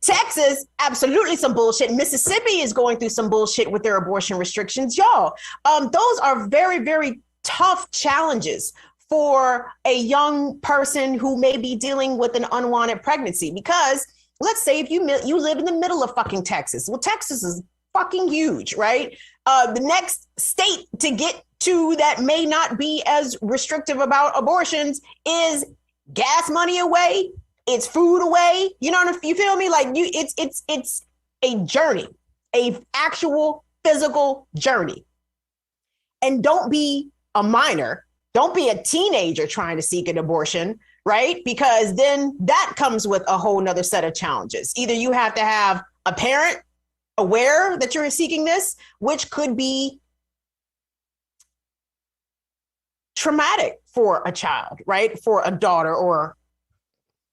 Texas, absolutely some bullshit. Mississippi is going through some bullshit with their abortion restrictions. Y'all, those are very, very tough challenges for a young person who may be dealing with an unwanted pregnancy. Because let's say if you live in the middle of fucking Texas. Well, Texas is fucking huge, right? The next state to get to that may not be as restrictive about abortions is gas money away, it's food away. You know, you feel me? Like it's a journey, a actual physical journey. And don't be a minor, don't be a teenager trying to seek an abortion, right? Because then that comes with a whole nother set of challenges. Either you have to have a parent aware that you're seeking this, which could be traumatic for a child, right? For a daughter, or,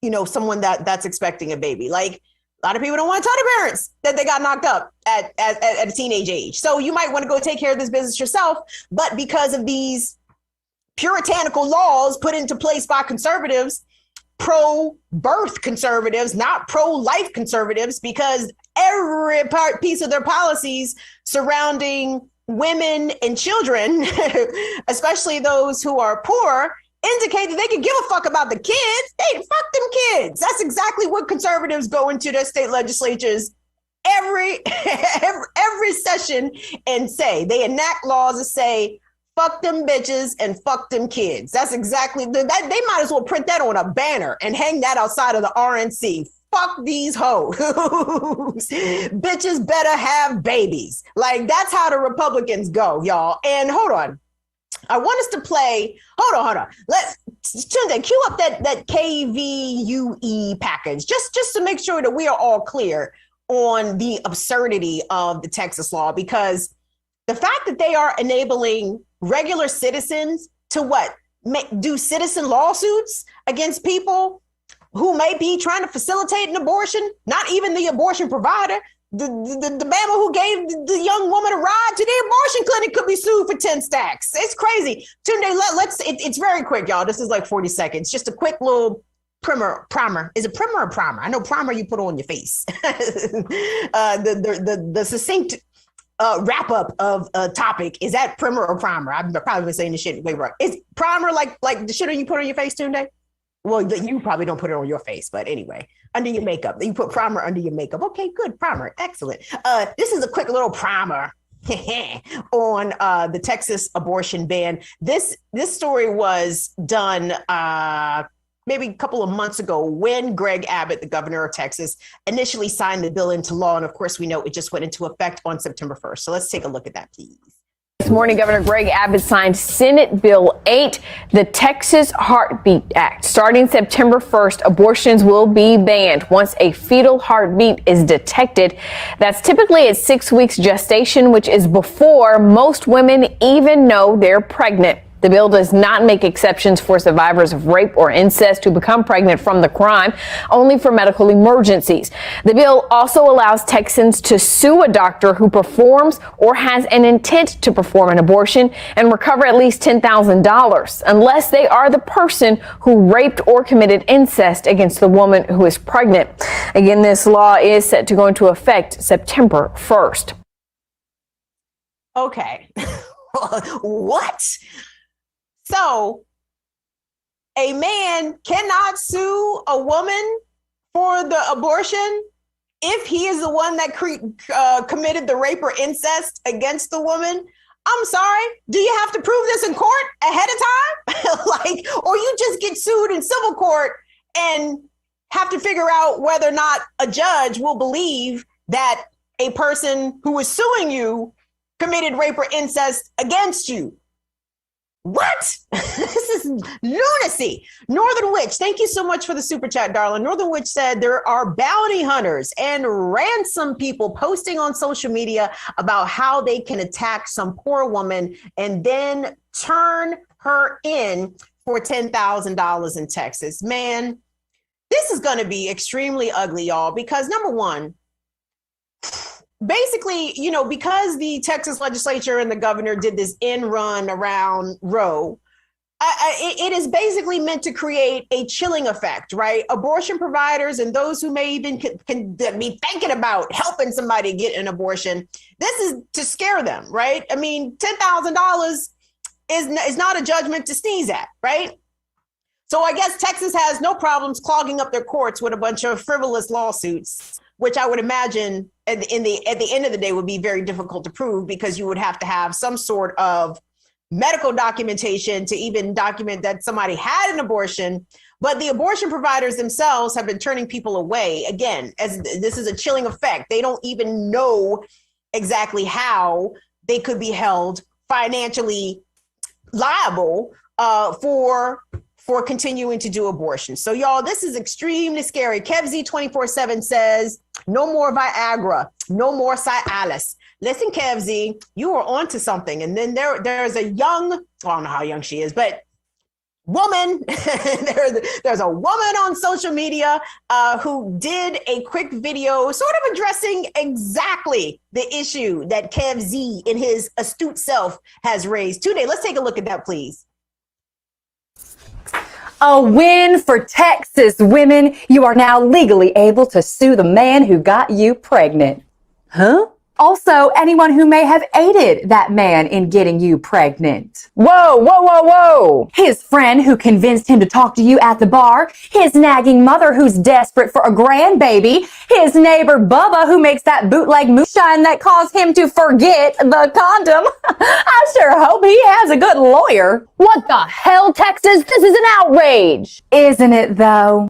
you know, someone that's expecting a baby. Like, a lot of people don't want to tell their parents that they got knocked up at a teenage age. So you might want to go take care of this business yourself. But because of these puritanical laws put into place by conservatives, pro-birth conservatives, not pro-life conservatives, because every piece of their policies surrounding women and children, especially those who are poor, indicate that they can give a fuck about the kids. They fuck them kids. That's exactly what conservatives go into their state legislatures every session and say. They enact laws that say, fuck them bitches and fuck them kids. That's exactly that. They might as well print that on a banner and hang that outside of the RNC. Fuck these hoes. Bitches better have babies. Like, that's how the Republicans go, y'all. And hold on. I want us to play. Hold on. Let's cue up that KVUE package just to make sure that we are all clear on the absurdity of the Texas law, because the fact that they are enabling regular citizens to do citizen lawsuits against people who may be trying to facilitate an abortion, not even the abortion provider. The Bama who gave the young woman a ride to the abortion clinic could be sued for 10 stacks. It's crazy. Tunde, it's very quick, y'all. This is like 40 seconds. Just a quick little primer. Is it primer or primer? I know primer you put on your face. The succinct wrap up of a topic. Is that primer or primer? I've probably been saying this shit way wrong. Is primer like the shit you put on your face, Tunde? Well, you probably don't put it on your face, but anyway, under your makeup. You put primer under your makeup. Okay, good. Primer. Excellent. This is a quick little primer on the Texas abortion ban. This story was done maybe a couple of months ago when Greg Abbott, the governor of Texas, initially signed the bill into law. And of course, we know it just went into effect on September 1st. So let's take a look at that, please. This morning, Governor Greg Abbott signed Senate Bill 8, the Texas Heartbeat Act. Starting September 1st, abortions will be banned once a fetal heartbeat is detected. That's typically at 6 weeks gestation, which is before most women even know they're pregnant. The bill does not make exceptions for survivors of rape or incest who become pregnant from the crime, only for medical emergencies. The bill also allows Texans to sue a doctor who performs or has an intent to perform an abortion and recover at least $10,000, unless they are the person who raped or committed incest against the woman who is pregnant. Again, this law is set to go into effect September 1st. Okay. What? So a man cannot sue a woman for the abortion if he is the one that committed the rape or incest against the woman. I'm sorry. Do you have to prove this in court ahead of time? Or you just get sued in civil court and have to figure out whether or not a judge will believe that a person who is suing you committed rape or incest against you. What? This is lunacy. Northern Witch, thank you so much for the super chat, darling. Northern Witch said there are bounty hunters and ransom people posting on social media about how they can attack some poor woman and then turn her in for $10,000 in Texas. Man, this is going to be extremely ugly, y'all, because number one, basically, because the Texas legislature and the governor did this end run around Roe, it is basically meant to create a chilling effect, right? Abortion providers and those who may even can be thinking about helping somebody get an abortion, this is to scare them, right? I mean, $10,000 is not a judgment to sneeze at, right? So I guess Texas has no problems clogging up their courts with a bunch of frivolous lawsuits, which I would imagine at the end of the day would be very difficult to prove, because you would have to have some sort of medical documentation to even document that somebody had an abortion. But the abortion providers themselves have been turning people away. Again, as this is a chilling effect. They don't even know exactly how they could be held financially liable for continuing to do abortion. So y'all, this is extremely scary. KevZ247 says, no more Viagra, no more Cialis. Listen, Kevz, you are onto something. And then there's a young, I don't know how young she is, but woman, there's a woman on social media who did a quick video sort of addressing exactly the issue that Kevz in his astute self has raised today. Let's take a look at that, please. A win for Texas women. You are now legally able to sue the man who got you pregnant. Huh? Also, anyone who may have aided that man in getting you pregnant. Whoa, whoa, whoa, whoa. His friend who convinced him to talk to you at the bar. His nagging mother who's desperate for a grandbaby. His neighbor Bubba who makes that bootleg moonshine that caused him to forget the condom. I sure hope he has a good lawyer. What the hell, Texas? This is an outrage. Isn't it though?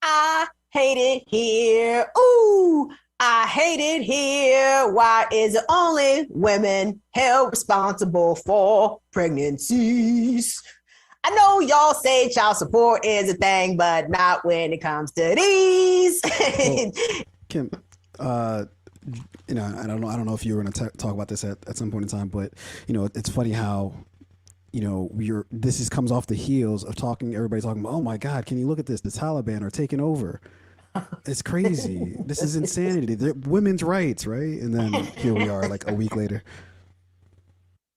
I hate it here. Ooh, I hate it here. Why is it only women held responsible for pregnancies? I know y'all say child support is a thing, but not when it comes to these. Well, Kim, I don't know if you were going to talk about this at some point in time, but it's funny how this comes off the heels of everybody talking about, oh my God, can you look at this? The Taliban are taking over. It's crazy. This is insanity. They're women's rights, right? And then here we are, like a week later.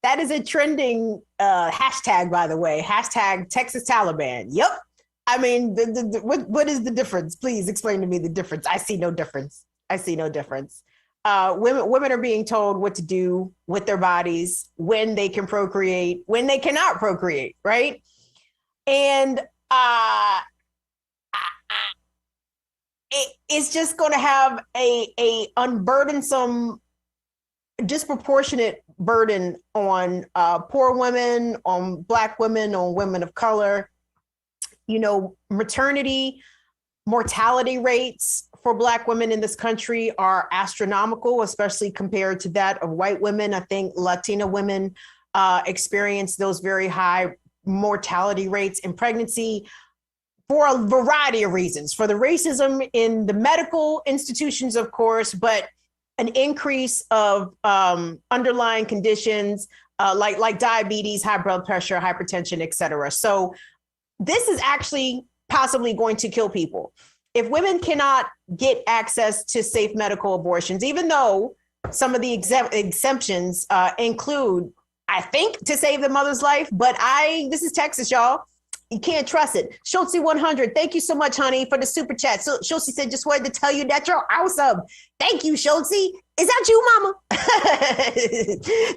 That is a trending hashtag, by the way. Hashtag Texas Taliban. Yep. I mean, what is the difference? Please explain to me the difference. I see no difference. Women are being told what to do with their bodies, when they can procreate, when they cannot procreate, right? And it's just going to have a unburdensome, disproportionate burden on poor women, on Black women, on women of color. Maternity mortality rates for Black women in this country are astronomical, especially compared to that of white women. I think Latina women experience those very high mortality rates in pregnancy for a variety of reasons, for the racism in the medical institutions, of course, but an increase of underlying conditions like diabetes, high blood pressure, hypertension, et cetera. So this is actually possibly going to kill people. If women cannot get access to safe medical abortions, even though some of the exemptions include, I think, to save the mother's life, but this is Texas, y'all. You can't trust it. Schultze 100, thank you so much, honey, for the super chat. So Schultze said, just wanted to tell you that you're awesome. Thank you, Schultze. Is that you, mama?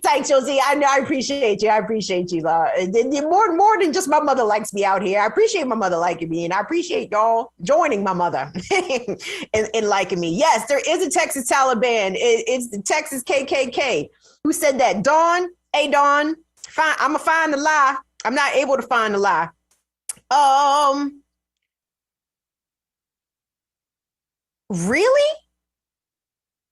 Thanks, Schultze. I appreciate you. I appreciate you. More than just my mother likes me out here. I appreciate my mother liking me, and I appreciate y'all joining my mother and liking me. Yes, there is a Texas Taliban. It's the Texas KKK. Who said that? Dawn? Hey, Dawn. Fine. I'm going to find the lie. I'm not able to find the lie. Really?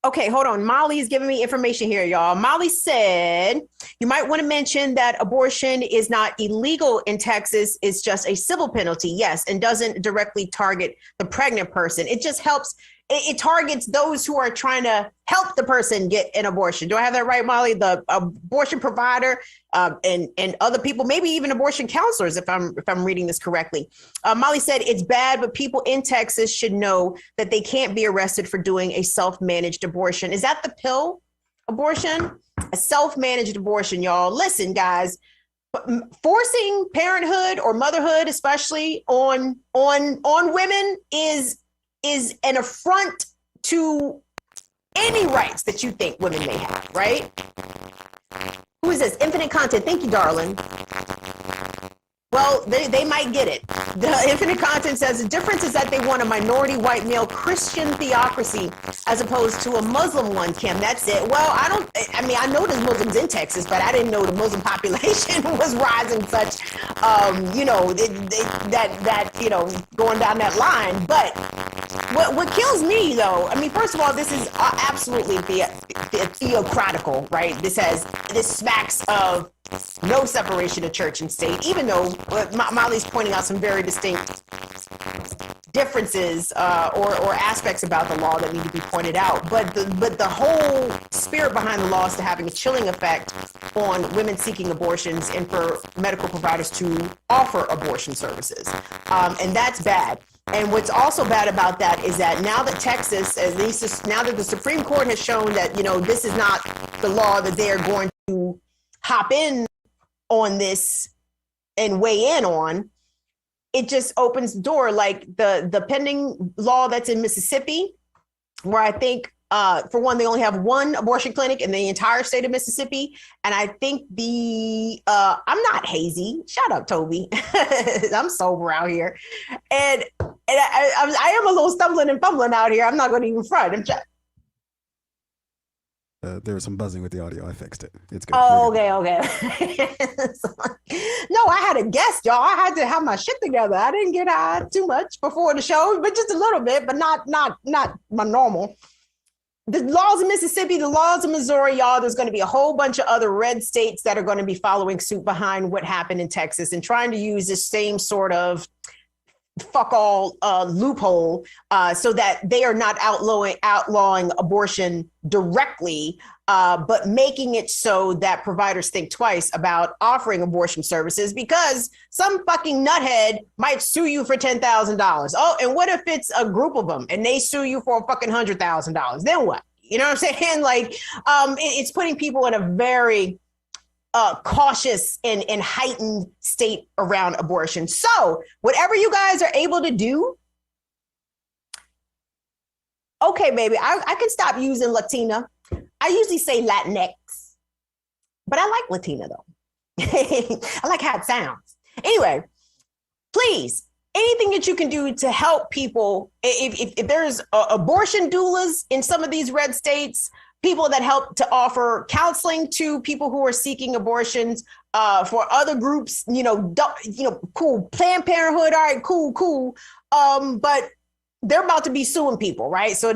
Okay, hold on. Molly is giving me information here, y'all. Molly said, you might want to mention that abortion is not illegal in Texas. It's just a civil penalty. Yes. And doesn't directly target the pregnant person. It just helps it targets those who are trying to help the person get an abortion. Do I have that right, Molly? The abortion provider and other people, maybe even abortion counselors, if I'm reading this correctly. Molly said it's bad, but people in Texas should know that they can't be arrested for doing a self-managed abortion. Is that the pill abortion? A self-managed abortion, y'all. Listen, guys. Forcing parenthood or motherhood, especially on women, is an affront to any rights that you think women may have, right? Who is this? Infinite Content. Thank you, darling. Well, they might get it. The Infinite Content says the difference is that they want a minority white male Christian theocracy as opposed to a Muslim one, Kim. That's it. Well, I know there's Muslims in Texas, but I didn't know the Muslim population was rising such, going down that line. But what kills me, though, I mean, first of all, this is absolutely theocratical, right? This smacks of no separation of church and state, even though Molly's pointing out some very distinct differences or aspects about the law that need to be pointed out. But the whole spirit behind the law is to having a chilling effect on women seeking abortions and for medical providers to offer abortion services. And that's bad. And what's also bad about that is that now that Texas, at least now that the Supreme Court has shown that, this is not the law that they're going to hop in on this and weigh in on, it just opens the door. Like the pending law that's in Mississippi, where I think, for one, they only have one abortion clinic in the entire state of Mississippi. And I think I'm not hazy. Shut up, Toby. I'm sober out here. And I am a little stumbling and fumbling out here. I'm not going to even front. There was some buzzing with the audio. I fixed it. It's good. Oh, okay. No, I had a guest, y'all. I had to have my shit together. I didn't get high too much before the show, but just a little bit, but not my normal. The laws in Mississippi, the laws in Missouri, y'all, there's going to be a whole bunch of other red states that are going to be following suit behind what happened in Texas and trying to use this same sort of fuck all loophole so that they are not outlawing abortion directly, but making it so that providers think twice about offering abortion services because some fucking nuthead might sue you for $10,000. Oh, and what if it's a group of them and they sue you for a fucking $100,000? Then what? You know what I'm saying? Like, it's putting people in a very cautious and heightened state around abortion. So whatever you guys are able to do, okay, baby, I can stop using Latina. I usually say Latinx, but I like Latina though. I like how it sounds. Anyway, please, anything that you can do to help people. If there's abortion doulas in some of these red states, people that help to offer counseling to people who are seeking abortions, for other groups, cool. Planned Parenthood, all right, cool. But they're about to be suing people, right? So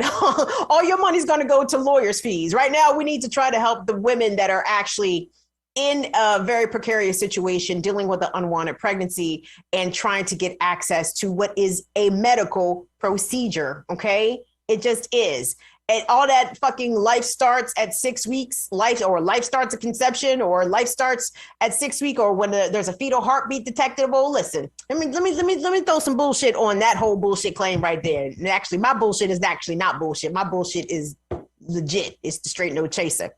all your money's going to go to lawyers' fees. Right now, we need to try to help the women that are actually in a very precarious situation, dealing with an unwanted pregnancy and trying to get access to what is a medical procedure, okay? It just is. And all that fucking life starts at 6 weeks, life starts at conception, or life starts at 6 weeks, or when there's a fetal heartbeat detectable. Listen, let me throw some bullshit on that whole bullshit claim right there. And actually, my bullshit is actually not bullshit. My bullshit is legit. It's the straight no chaser.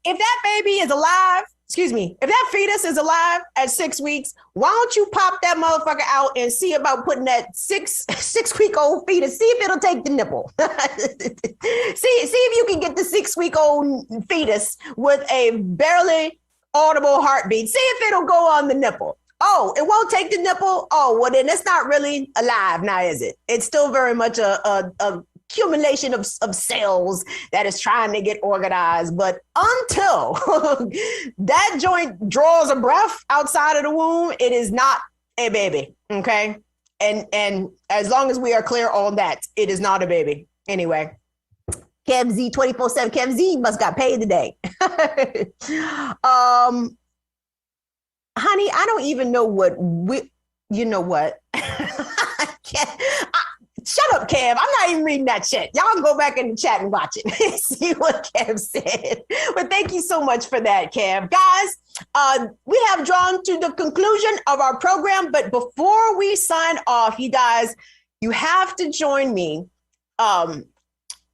If that baby is alive, if that fetus is alive at 6 weeks, why don't you pop that motherfucker out and see about putting that six-week-old fetus, see if it'll take the nipple. see if you can get the 6-week-old fetus with a barely audible heartbeat. See if it'll go on the nipple. Oh, it won't take the nipple? Oh, well then it's not really alive now, is it? It's still very much a accumulation of cells that is trying to get organized. But until that joint draws a breath outside of the womb, it is not a baby. Okay. And as long as we are clear on that, it is not a baby. Anyway, Kev Z 24/7. Kev Z must got paid today. Honey, I don't even know what you know what? I can't. Shut up, Kev. I'm not even reading that shit. Y'all can go back in the chat and watch it. See what Kev said. But thank you so much for that, Kev. Guys, we have drawn to the conclusion of our program. But before we sign off, you guys, you have to join me.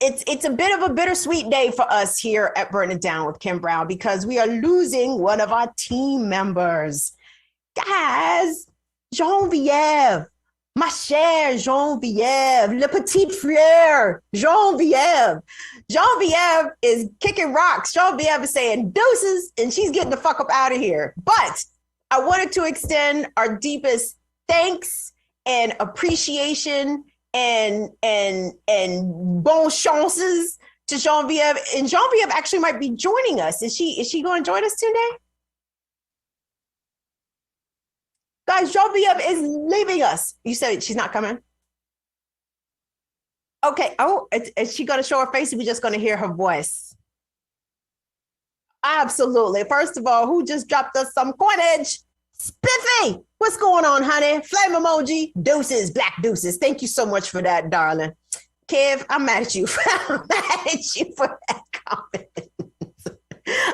It's a bit of a bittersweet day for us here at Burn It Down with Kim Brown because we are losing one of our team members. Guys, Geneviève. Ma chère Geneviève, le petit frère, Geneviève. Geneviève is kicking rocks. Geneviève is saying deuces, and she's getting the fuck up out of here. But I wanted to extend our deepest thanks and appreciation and bon chances to Geneviève. And Geneviève actually might be joining us. Is she going to join us today? Guys, Geneviève is leaving us. You said she's not coming? Okay. Oh, is she going to show her face or are we just going to hear her voice? Absolutely. First of all, who just dropped us some coinage? Spiffy, what's going on, honey? Flame emoji, deuces, black deuces. Thank you so much for that, darling. Kev, I'm mad at you. I'm mad at you for that comment.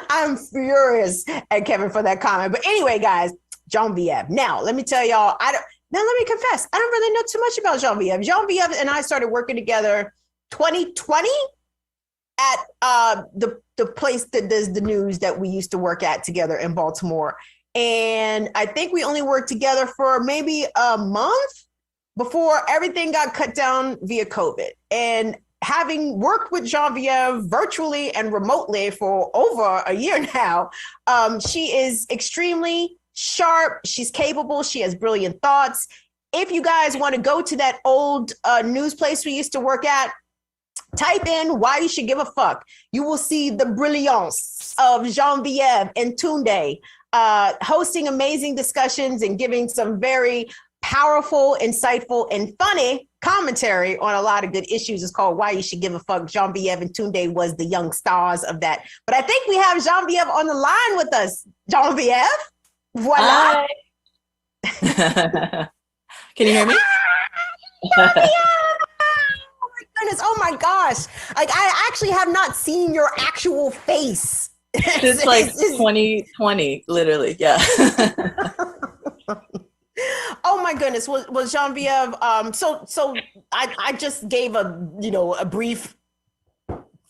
I'm furious at Kevin for that comment. But anyway, guys, Geneviève. Now, let me tell y'all, let me confess, I don't really know too much about Geneviève. Geneviève and I started working together 2020 at the place that does the news that we used to work at together in Baltimore. And I think we only worked together for maybe a month before everything got cut down via COVID. And having worked with Geneviève virtually and remotely for over a year now, she is extremely sharp. She's capable. She has brilliant thoughts. If you guys want to go to that old news place we used to work at, type in why you should give a fuck. You will see the brilliance of Geneviève and Tunde hosting amazing discussions and giving some very powerful, insightful, and funny commentary on a lot of good issues. It's called Why You Should Give a Fuck. Geneviève and Tunde was the young stars of that. But I think we have Geneviève on the line with us. Geneviève? Voila. Can you hear me? Oh my gosh. Like, I actually have not seen your actual face. It's like 2020, literally. Yeah. Oh my goodness. Was Geneviève, so I just gave a brief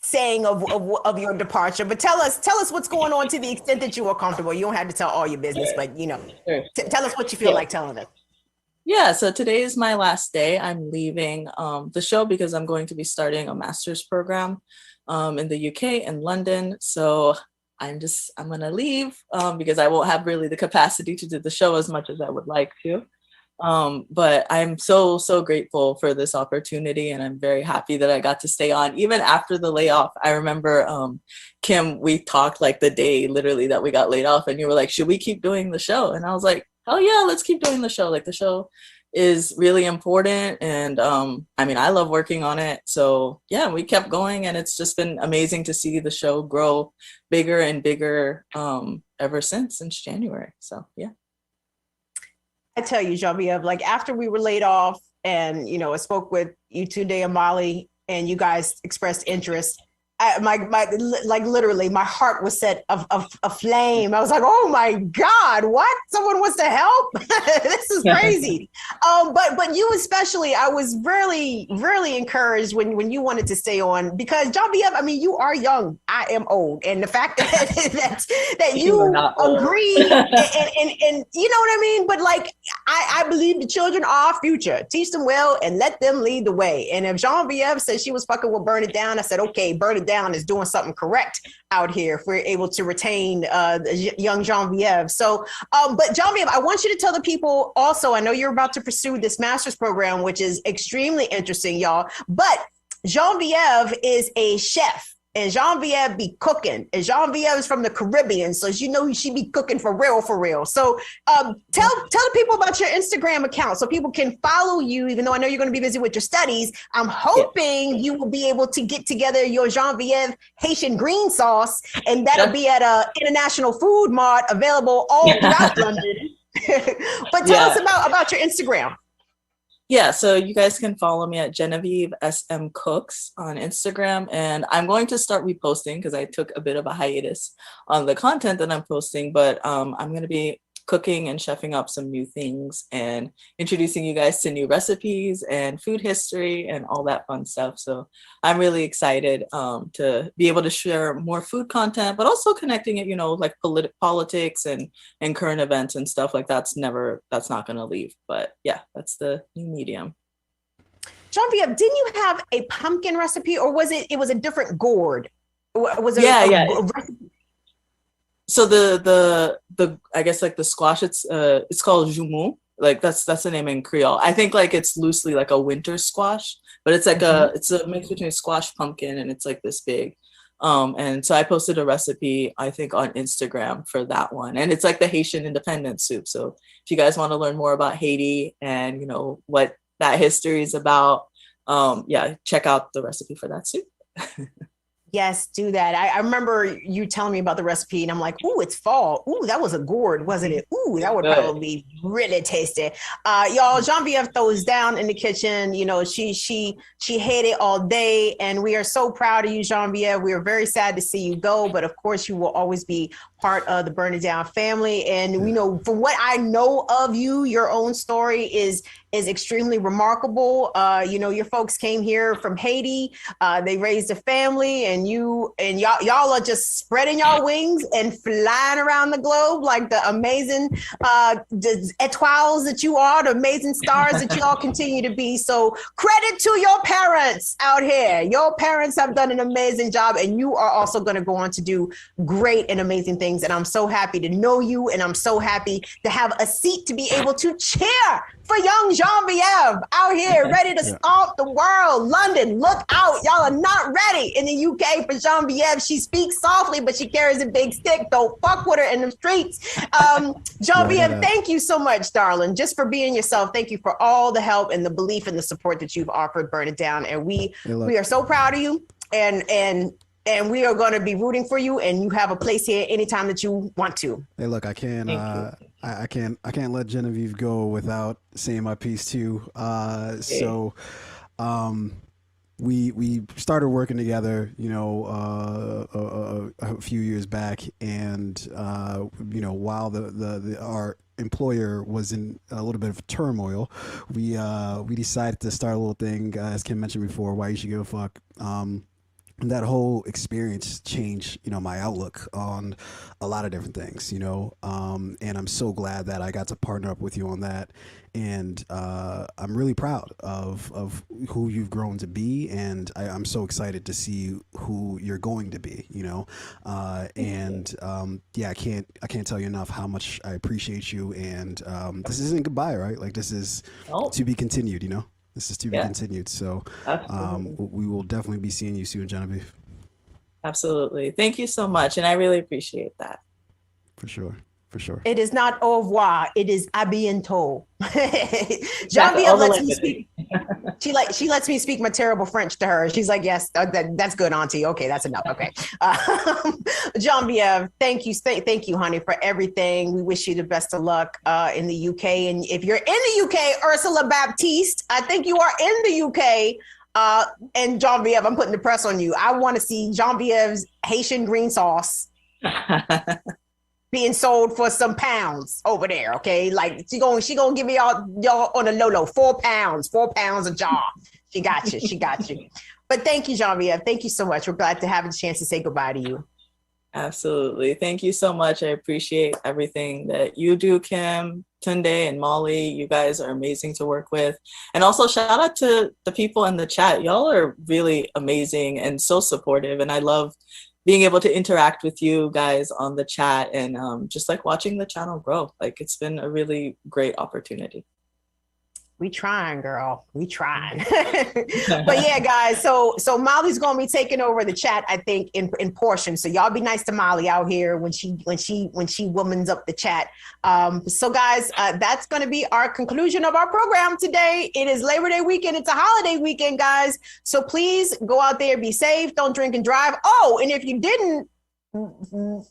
saying of your departure, but tell us what's going on to the extent that you are comfortable. You don't have to tell all your business, but Sure. Tell us what you feel like telling us. Yeah, so today is my last day. I'm leaving the show because I'm going to be starting a master's program in the UK in London. So I'm going to leave because I won't have really the capacity to do the show as much as I would like to. But I'm so grateful for this opportunity, and I'm very happy that I got to stay on even after the layoff. I remember Kim, we talked like the day literally that we got laid off, and you were like, should we keep doing the show? And I was like, hell yeah, let's keep doing the show. Like, the show is really important, and I mean, I love working on it. So yeah, we kept going, and it's just been amazing to see the show grow bigger and bigger ever since January. So yeah. I tell you, Geneviève, like, after we were laid off and, I spoke with you today and Molly, and you guys expressed interest, literally my heart was set aflame. I was like, oh my God, what? Someone wants to help? This is crazy. But you especially, I was really, really encouraged when you wanted to stay on, because Geneviève, I mean, you are young. I am old. And the fact that you agree and you know what I mean? But like, I believe the children are our future. Teach them well and let them lead the way. And if Geneviève said she was fucking with Burn It Down, I said, okay, Burn It Down is doing something correct out here if we're able to retain young Geneviève. So, but Geneviève, I want you to tell the people also, I know you're about to pursue this master's program, which is extremely interesting, y'all, but Geneviève is a chef. And Geneviève be cooking. And Geneviève is from the Caribbean, so she be cooking for real. So tell the people about your Instagram account so people can follow you, even though I know you're going to be busy with your studies. I'm hoping you will be able to get together your Geneviève Haitian green sauce, and that'll be at a international food mart available all throughout London. But tell us about your Instagram. Yeah, so you guys can follow me at Genevieve SM Cooks on Instagram, and I'm going to start reposting because I took a bit of a hiatus on the content that I'm posting, but I'm going to be cooking and chefing up some new things and introducing you guys to new recipes and food history and all that fun stuff. So I'm really excited to be able to share more food content, but also connecting it, like politics and current events and stuff like that's not going to leave. But yeah, that's the new medium. Genevieve, didn't you have a pumpkin recipe, or was it a different gourd? Was it recipe? So the I guess like the squash, it's called jumu. Like that's the name in Creole. I think like it's loosely like a winter squash, but it's like it's a mix between squash, pumpkin, and it's like this big. And so I posted a recipe, I think, on Instagram for that one, and it's like the Haitian independence soup. So if you guys want to learn more about Haiti and what that history is about, check out the recipe for that soup. Yes, do that. I remember you telling me about the recipe, and I'm like, ooh, it's fall. Ooh, that was a gourd, wasn't it? Ooh, that would probably be really tasty. Y'all, Genevieve throws down in the kitchen. She had it all day, and we are so proud of you, Genevieve. We are very sad to see you go, but of course, you will always be part of the Burn It Down family. And from what I know of you, your own story is extremely remarkable. Your folks came here from Haiti. They raised a family, and y'all are just spreading your wings and flying around the globe like the amazing étoiles that you are, the amazing stars that y'all continue to be. So credit to your parents out here. Your parents have done an amazing job, and you are also going to go on to do great and amazing things. And I'm so happy to know you, and I'm so happy to have a seat to be able to cheer for young Genevieve out here, ready to stomp the world. London, look out. Y'all are not ready in the UK for Genevieve. She speaks softly, but she carries a big stick. Don't fuck with her in the streets. Genevieve, thank you so much, darling, just for being yourself. Thank you for all the help and the belief and the support that you've offered Burn It Down. And we are so proud of you. And we are going to be rooting for you, and you have a place here anytime that you want to. Hey, look, I can't let Genevieve go without saying my piece too. So, we started working together, a few years back, and while our employer was in a little bit of turmoil, we decided to start a little thing, as Kim mentioned before, Why You Should Give a Fuck. That whole experience changed, my outlook on a lot of different things, and I'm so glad that I got to partner up with you on that. And I'm really proud of who you've grown to be, and I'm so excited to see who you're going to be, I can't tell you enough how much I appreciate you. And this isn't goodbye, right? Like, this is to be continued, This is to be continued. So we will definitely be seeing you soon, Genevieve. Absolutely. Thank you so much. And I really appreciate that. For sure. It is not au revoir. It is à bientôt. Genevieve lets me speak. She lets me speak my terrible French to her. She's like, yes, that's good, Auntie. Okay, that's enough. Okay. Genevieve, thank you, honey, for everything. We wish you the best of luck in the UK. And if you're in the UK, Ursula Baptiste, I think you are in the UK. And Genevieve, I'm putting the press on you. I want to see Genevieve's Haitian green sauce being sold for some pounds over there, okay? Like she gonna give me y'all on the low, 4 pounds a jar. She got you. But thank you, Genevieve. Thank you so much. We're glad to have a chance to say goodbye to you. Absolutely. Thank you so much. I appreciate everything that you do, Kim, Tunde, and Molly. You guys are amazing to work with. And also shout out to the people in the chat. Y'all are really amazing and so supportive. And I love being able to interact with you guys on the chat and just like watching the channel grow. Like, it's been a really great opportunity. We trying, girl. We trying. But yeah, guys. So Molly's gonna be taking over the chat, I think, in portions. So y'all be nice to Molly out here when she womans up the chat. So guys, that's gonna be our conclusion of our program today. It is Labor Day weekend. It's a holiday weekend, guys. So please go out there, be safe, don't drink and drive. Oh, and if you didn't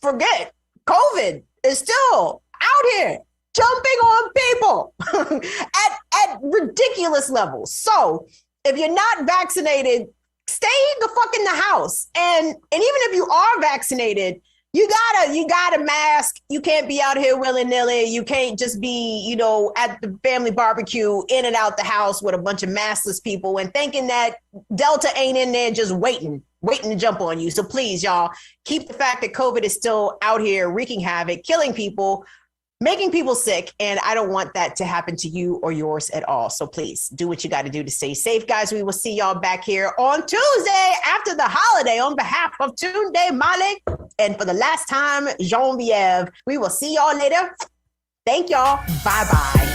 forget, COVID is still out here, jumping on people at ridiculous levels. So if you're not vaccinated, stay the fuck in the house. And even if you are vaccinated, you gotta mask. You can't be out here willy-nilly. You can't just be, at the family barbecue in and out the house with a bunch of maskless people and thinking that Delta ain't in there just waiting to jump on you. So please, y'all, keep the fact that COVID is still out here wreaking havoc, killing people, making people sick. And I don't want that to happen to you or yours at all. So please do what you got to do to stay safe, guys. We will see y'all back here on Tuesday after the holiday. On behalf of Tunde Malik and for the last time, Genevieve, we will see y'all later. Thank y'all. Bye-bye.